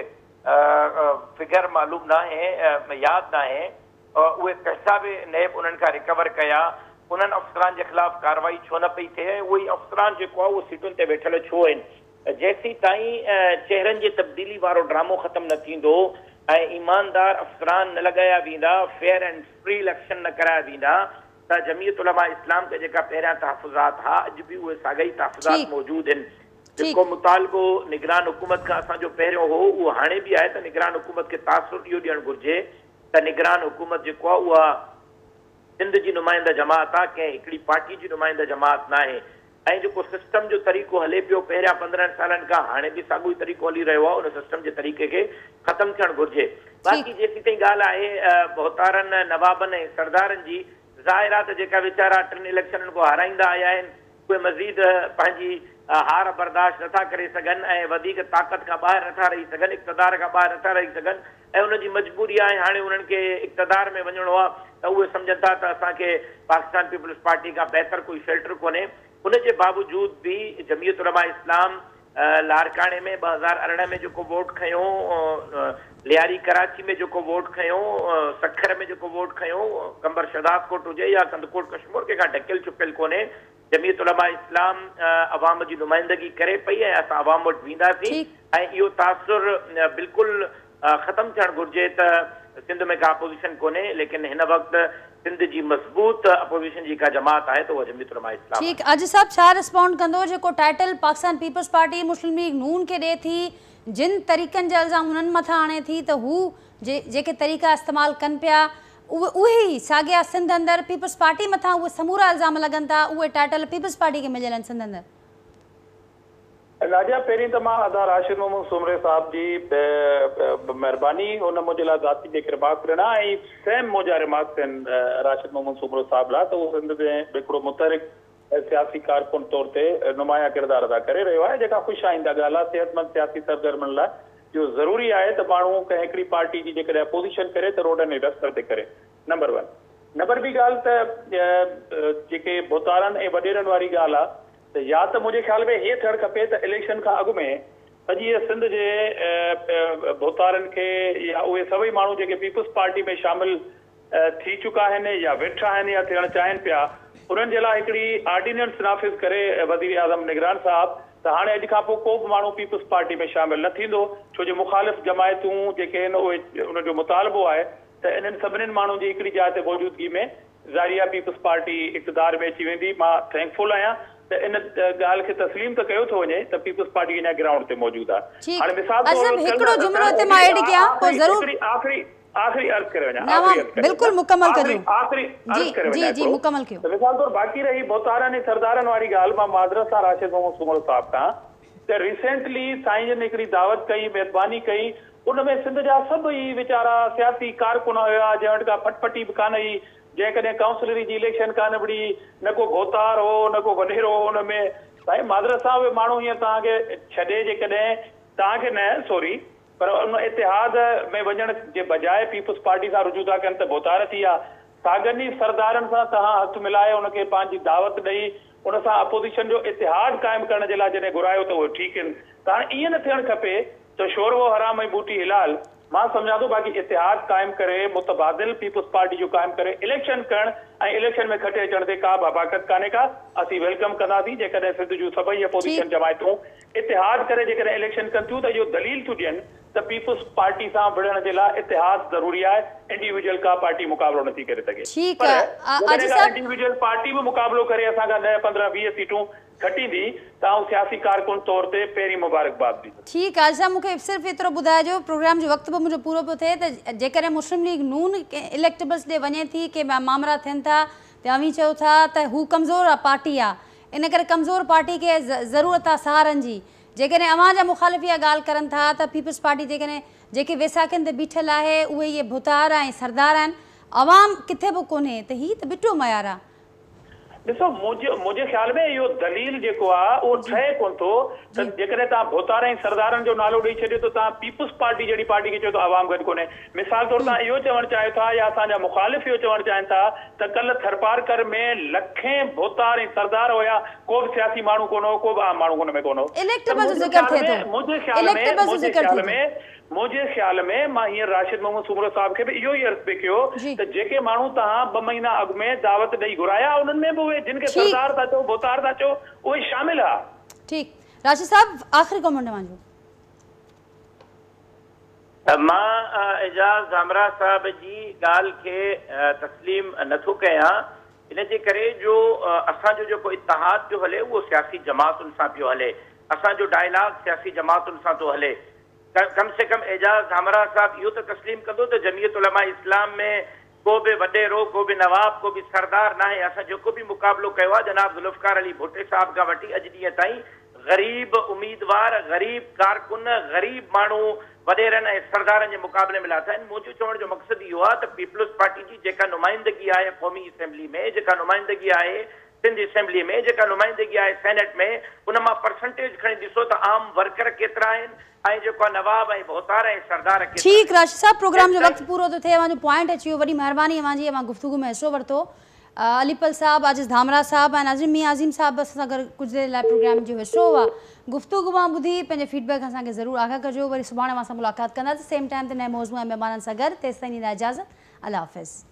S5: फिगर मालूम न आहे, यादि न आहे, उहे पैसा बि नेब उन्हनि खां रिकवर कया। उन्हनि अफ़सरान जे ख़िलाफ़ कार्रवाई छो न पई थिए? उहे अफ़सरान जेको आहे उहो सीटुनि ते वेठल छो आहिनि? जेसीं ताईं चेहरनि जे तब्दीली वारो ड्रामो ख़तमु न थींदो ऐं ईमानदार अफ़सरान न लॻाया वेंदा, फेयर एंड फ्री इलेक्शन न कराया वेंदा, त जमीयत उलमा इस्लाम जा जेका पहिरियां तहफ़ुज़ात हा अॼु बि उहे साॻा ई तहफ़ुज़ात मौजूदु आहिनि। जेको मुतालबो निगरान हुकूमत खां असांजो पहिरियों हो उहो हाणे बि आहे त निगरान हुकूमत खे तासुर इहो ॾियणु घुरिजे त निगरान हुकूमत जेको आहे उहा सिंध जी नुमाइंदा जमात आहे, कंहिं हिकिड़ी पार्टी जी नुमाइंदा जमात न आहे। ऐं जेको सिस्टम जो तरीक़ो हले पियो पहिरियां 15 सालनि खां, हाणे बि साॻियो ई तरीक़ो हली रहियो आहे। उन सिस्टम जे तरीक़े खे ख़तमु थियणु घुरिजे। बाक़ी जेसीं ताईं ॻाल्हि आहे बोहतारनि नवाबनि ऐं सरदारनि जी, ज़ाहिर आहे त जेका वीचारा 3 इलेक्शननि खां हाराईंदा आया आहिनि उहे मज़ीद पंहिंजी हार बर्दाश्त नथा करे सघनि ऐं वधीक ताक़त खां ॿाहिरि नथा रही सघनि, इक़्तिदार खां ॿाहिरि नथा रही सघनि ऐं उनजी मजबूरी आहे हाणे उन्हनि खे इक़्तिदार में वञिणो आहे त उहे सम्झनि था त असांखे पाकिस्तान पीपल्स पार्टी खां बहितर कोई शेल्टर कोन्हे। उनजे बावजूद बि जमीयत उलमा इस्लाम लारकाणे में 2018 में जेको वोट खयों, लियारी कराची में जेको वोट खयों, सखर में जेको वोट खयों, कंबर शहदाद कोट हुजे या कंदकोट कश्मीर कंहिंखां ढकियल छुपियल कोन्हे। जमीयत उलमा इस्लाम अवाम जी नुमाइंदगी करे पई ऐं असां अवाम वटि वेंदासीं ऐं इहो तासुर बिल्कुलु ख़तमु थियणु घुरिजे त सिंध में का अपोज़िशन कोन्हे, लेकिन हिन वक़्तु सिंध जी मज़बूत अपोज़िशन जी का जमात आहे त उहा जमीयत उलमा इस्लाम।
S1: ठीकु, अॼु सभु छा रिस्पॉन्ड कंदो जेको टाइटल पाकिस्तान पीपल्स पार्टी मुस्लिम लीग नून खे ॾिए थी, जिन तरीक़नि जा इल्ज़ाम हुननि मथां आणे थी त हू जेके तरीक़ा इस्तेमालु कनि पिया उहे ई साॻिया सिंध अंदरि पीपल्स पार्टी मथां उहे समूरा इल्ज़ाम लॻनि था, उहे टाइटल पीपल्स पार्टी खे मिलियल आहिनि सिंध अंदरि?
S6: नादिया, पहिरीं त मां अदा राशिद मोहम्मद सुमरे साहब जी महिरबानी हुन मुंहिंजे लाइ ज़ाती जेके रिमार्क्स ॾिना ऐं सेम मुंहिंजा रिमार्क्स आहिनि राशिद मोहम्मद सुमरे साहब लाइ, त उहो सिंध में हिकिड़ो मुतहरिक सियासी कारकुन तौर ते नुमाया किरदारु अदा करे रहियो आहे, जेका ख़ुशि आईंदा ॻाल्हि आहे। सेहतमंद सियासी सरगर्मियुनि लाइ इहो ज़रूरी आहे त माण्हू कंहिं हिकिड़ी पार्टी जी जेकॾहिं अपोज़िशन करे त रोडनि ऐं रस्तर ते करे। नंबर 1। नंबर ॿी ॻाल्हि त जेके बोतारनि ऐं वॾेरनि वारी ॻाल्हि आहे त या त मुंहिंजे ख़्याल में हीअ थियणु खपे त इलेक्शन खां अॻु में सॼी सिंध जे बोतारनि खे या उहे सभई माण्हू जेके पीपल्स पार्टी में शामिल थी चुका आहिनि या वेठा आहिनि या थियणु चाहिनि पिया, उन्हनि जे लाइ हिकिड़ी ऑर्डिनेंस नाफ़िज़ करे वज़ीर आज़म निगरान साहब त हाणे अॼु खां पोइ को बि माण्हू पीपल्स पार्टी में शामिल न थींदो, छो जो मुख़ालिफ़ जमायतूं जेके आहिनि उहे उनजो मुतालबो आहे त इन्हनि सभिनीनि माण्हुनि जी हिकिड़ी जाइ ते मौजूदगी में ज़ारिया पीपल्स पार्टी इक़्तिदार में अची वेंदी। मां थैंकफुल आहियां त इन ॻाल्हि खे तस्लीम त कयो थो वञे त पीपल्स पार्टी इन ग्राउंड ते मौजूदु आहे। हाणे मिसाल
S1: हिकिड़ो जुमिलो हिते मां ऐड कयां, पोइ ज़रूर
S6: आख़िरी अर्ज़ करे वञा,
S1: बिल्कुलु मुकमल कजो।
S6: आख़िरी अर्ज़ करे वञा,
S1: जी मुकमल कयो।
S6: मिसाल तौर बाक़ी रही बोतारनि ऐं सरदारनि वारी ॻाल्हि, मां मादरत सां राशिद मोहम्मद सुमर साहब खां त रिसेंटली साईं जन हिकिड़ी दावत कई, महिरबानी कई, उनमें सिंध जा सभई वीचारा सियासी कारकुन हुया जंहिं वटि का फटफटी बि कान हुई, जेकॾहिं काउंसिलरी जी इलेक्शन कान बड़ी, न को गोतार हो न को वॾेरो हो, उनमें साईं मादरत साहब उहे माण्हू हीअं तव्हांखे छॾे जेकॾहिं तव्हांखे न सॉरी पर उन इतिहाद में वञण जे बजाए पीपल्स पार्टी सां रुजू था कनि त बोतार थी आहे। साॻियनि ई सरदारनि सां तव्हां हथु मिलाए उनखे पंहिंजी दावत ॾेई उन सां अपोज़िशन जो इतिहाद क़ाइमु करण जे लाइ जॾहिं घुरायो त उहो ठीकु आहिनि। त हाणे ईअं न थियणु खपे त शोरवो हराम ऐं बूटी हिलाल मां सम्झां थो बाक़ी इतिहाद क़ाइमु करे मुतबादिल पीपल्स पार्टी जो क़ाइमु करे इलेक्शन करणु ऐं इलेक्शन में खटे अचण ते का बाबाकत कान्हे का। असीं वेलकम कंदासीं जेकॾहिं सिंध जूं सभई अपोजिशन जमायतूं इतिहाद करे जेकॾहिं इलेक्शन कनि थियूं त इहो दलील थियूं ॾियनि त पीपल्स पार्टी सां विढ़ण जे लाइ इतिहाद ज़रूरी आहे। इंडिविजुअल का पार्टी मुक़ाबिलो नथी करे सघे, पर इंडिविजुअल पार्टी बि मुक़ाबिलो करे असांखां 10, 15, 20 सीटूं खटींदी त आउं सियासी कारकुन तौर ते पहिरीं मुबारकबाद ॾींदुसि।
S1: ठीकु आहे असां मूंखे सिर्फ़ु एतिरो ॿुधाइजो, प्रोग्राम जो वक़्तु बि मुंहिंजो पूरो पियो थिए, त जेकॾहिं मुस्लिम लीग नून इलेक्टेबल्स ॾे वञे थी के मामला थियनि था त अव्हीं चओ था त हू कमज़ोर पार्टी आहे, इन करे कमज़ोर पार्टी खे ज़रूरत आहे सहारनि जी। जेकॾहिं अवां जा मुखालिफ़ इहा ॻाल्हि करनि था त पीपल्स पार्टी जेकॾहिं जेके वेसाखियुनि ते बीठल आहे उहे इहे भुतार ऐं सरदार आहिनि, अवाम किथे बि कोन्हे, त हीअ त बिटो मयार आहे।
S6: ॾिसो मुंहिंजे ख़्याल में इहो दलील जेको आहे उहो ठहे कोन थो त जेकॾहिं तव्हां भोतार ऐं सरदारनि जो नालो ॾेई छॾियो त तव्हां पीपल्स पार्टी जहिड़ी पार्टी खे चओ त आवाम गॾु कोन्हे। मिसाल तौरु तव्हां इहो चवणु चाहियो था या असांजा मुखालिफ़ इहो चवणु चाहिनि था त कल्ह थरपारकर में लखें भोतार ऐं सरदार हुया, को बि सियासी माण्हू कोन हो, को बि आम माण्हू हुन में कोन हो। मुंहिंजे ख़्याल में मां हींअर राशिद मोहम्मद सूमरो साहिब खे बि इहो ई अर्ज़ु पे कयो त जेके माण्हू तव्हां 2 महीना अॻु में दावत ॾेई घुराया उन्हनि में बि उहे जिन खे सरदार था चओ भोतार था चओ उहे शामिल आहे।
S1: ठीकु राशिद साहब आख़िरी कमेंट मुंहिंजो।
S5: मां एजाज़ धामरा साहब जी ॻाल्हि खे तस्लीम नथो कयां, इन जे करे जो असांजो जेको इतिहाद पियो हले उहो सियासी जमातुनि सां पियो हले, असांजो डायलॉग सियासी जमातुनि सां थो हले। कम से कम एजाज़ धामरा साहब इहो त तस्लीम कंदो त जमीयत उलमा इस्लाम में को बि वॾेरो, को बि नवाब, को बि सरदार न आहे। असां जेको बि मुक़ाबिलो कयो आहे जनाब ज़ुल्फ़िकार अली भुट्टे साहब खां वठी अॼु ॾींहं ताईं ग़रीब उम्मीदवार, ग़रीब कारकुन, ग़रीब माण्हू वॾेरनि ऐं सरदारनि जे मुक़ाबले में लाथा आहिनि। मुंहिंजो चवण जो मक़सदु इहो आहे त पीपल्स पार्टी जी जेका नुमाइंदगी आहे क़ौमी असेंबली में, जेका नुमाइंदगी आहे सिंध असेंबली में, जेका नुमाइंदगी आहे सेनेट में, उन मां परसेंटेज खणी ॾिसो त आम वर्कर केतिरा आहिनि ऐं जेको नवाब ऐं भोतार ऐं सरदार।
S1: ठीकु राशिद साहब, प्रोग्राम जो वक़्तु पूरो थो थिए, अवां जो पॉइंट अची वियो, वॾी महिरबानी अवां जी, अवां गुफ़्तगू में हिसो वरितो। अलीपल साहब, आजिज़ धामरा साहब ऐं नाज़िम मियां अज़ीम साहब असां सां गॾु कुझु देरि लाइ प्रोग्राम जो हिसो हुआ। गुफ़्तगू मां ॿुधी पंहिंजे फीडबैक असांखे ज़रूरु आगाह कजो। वरी सुभाणे असां मुलाक़ात कंदासीं सेम टाइम ते नए मौज़ूअ ऐं महिमाननि सां गॾु। तेसिताईं ॾींदा इजाज़त, अल्लाह हाफ़िज़।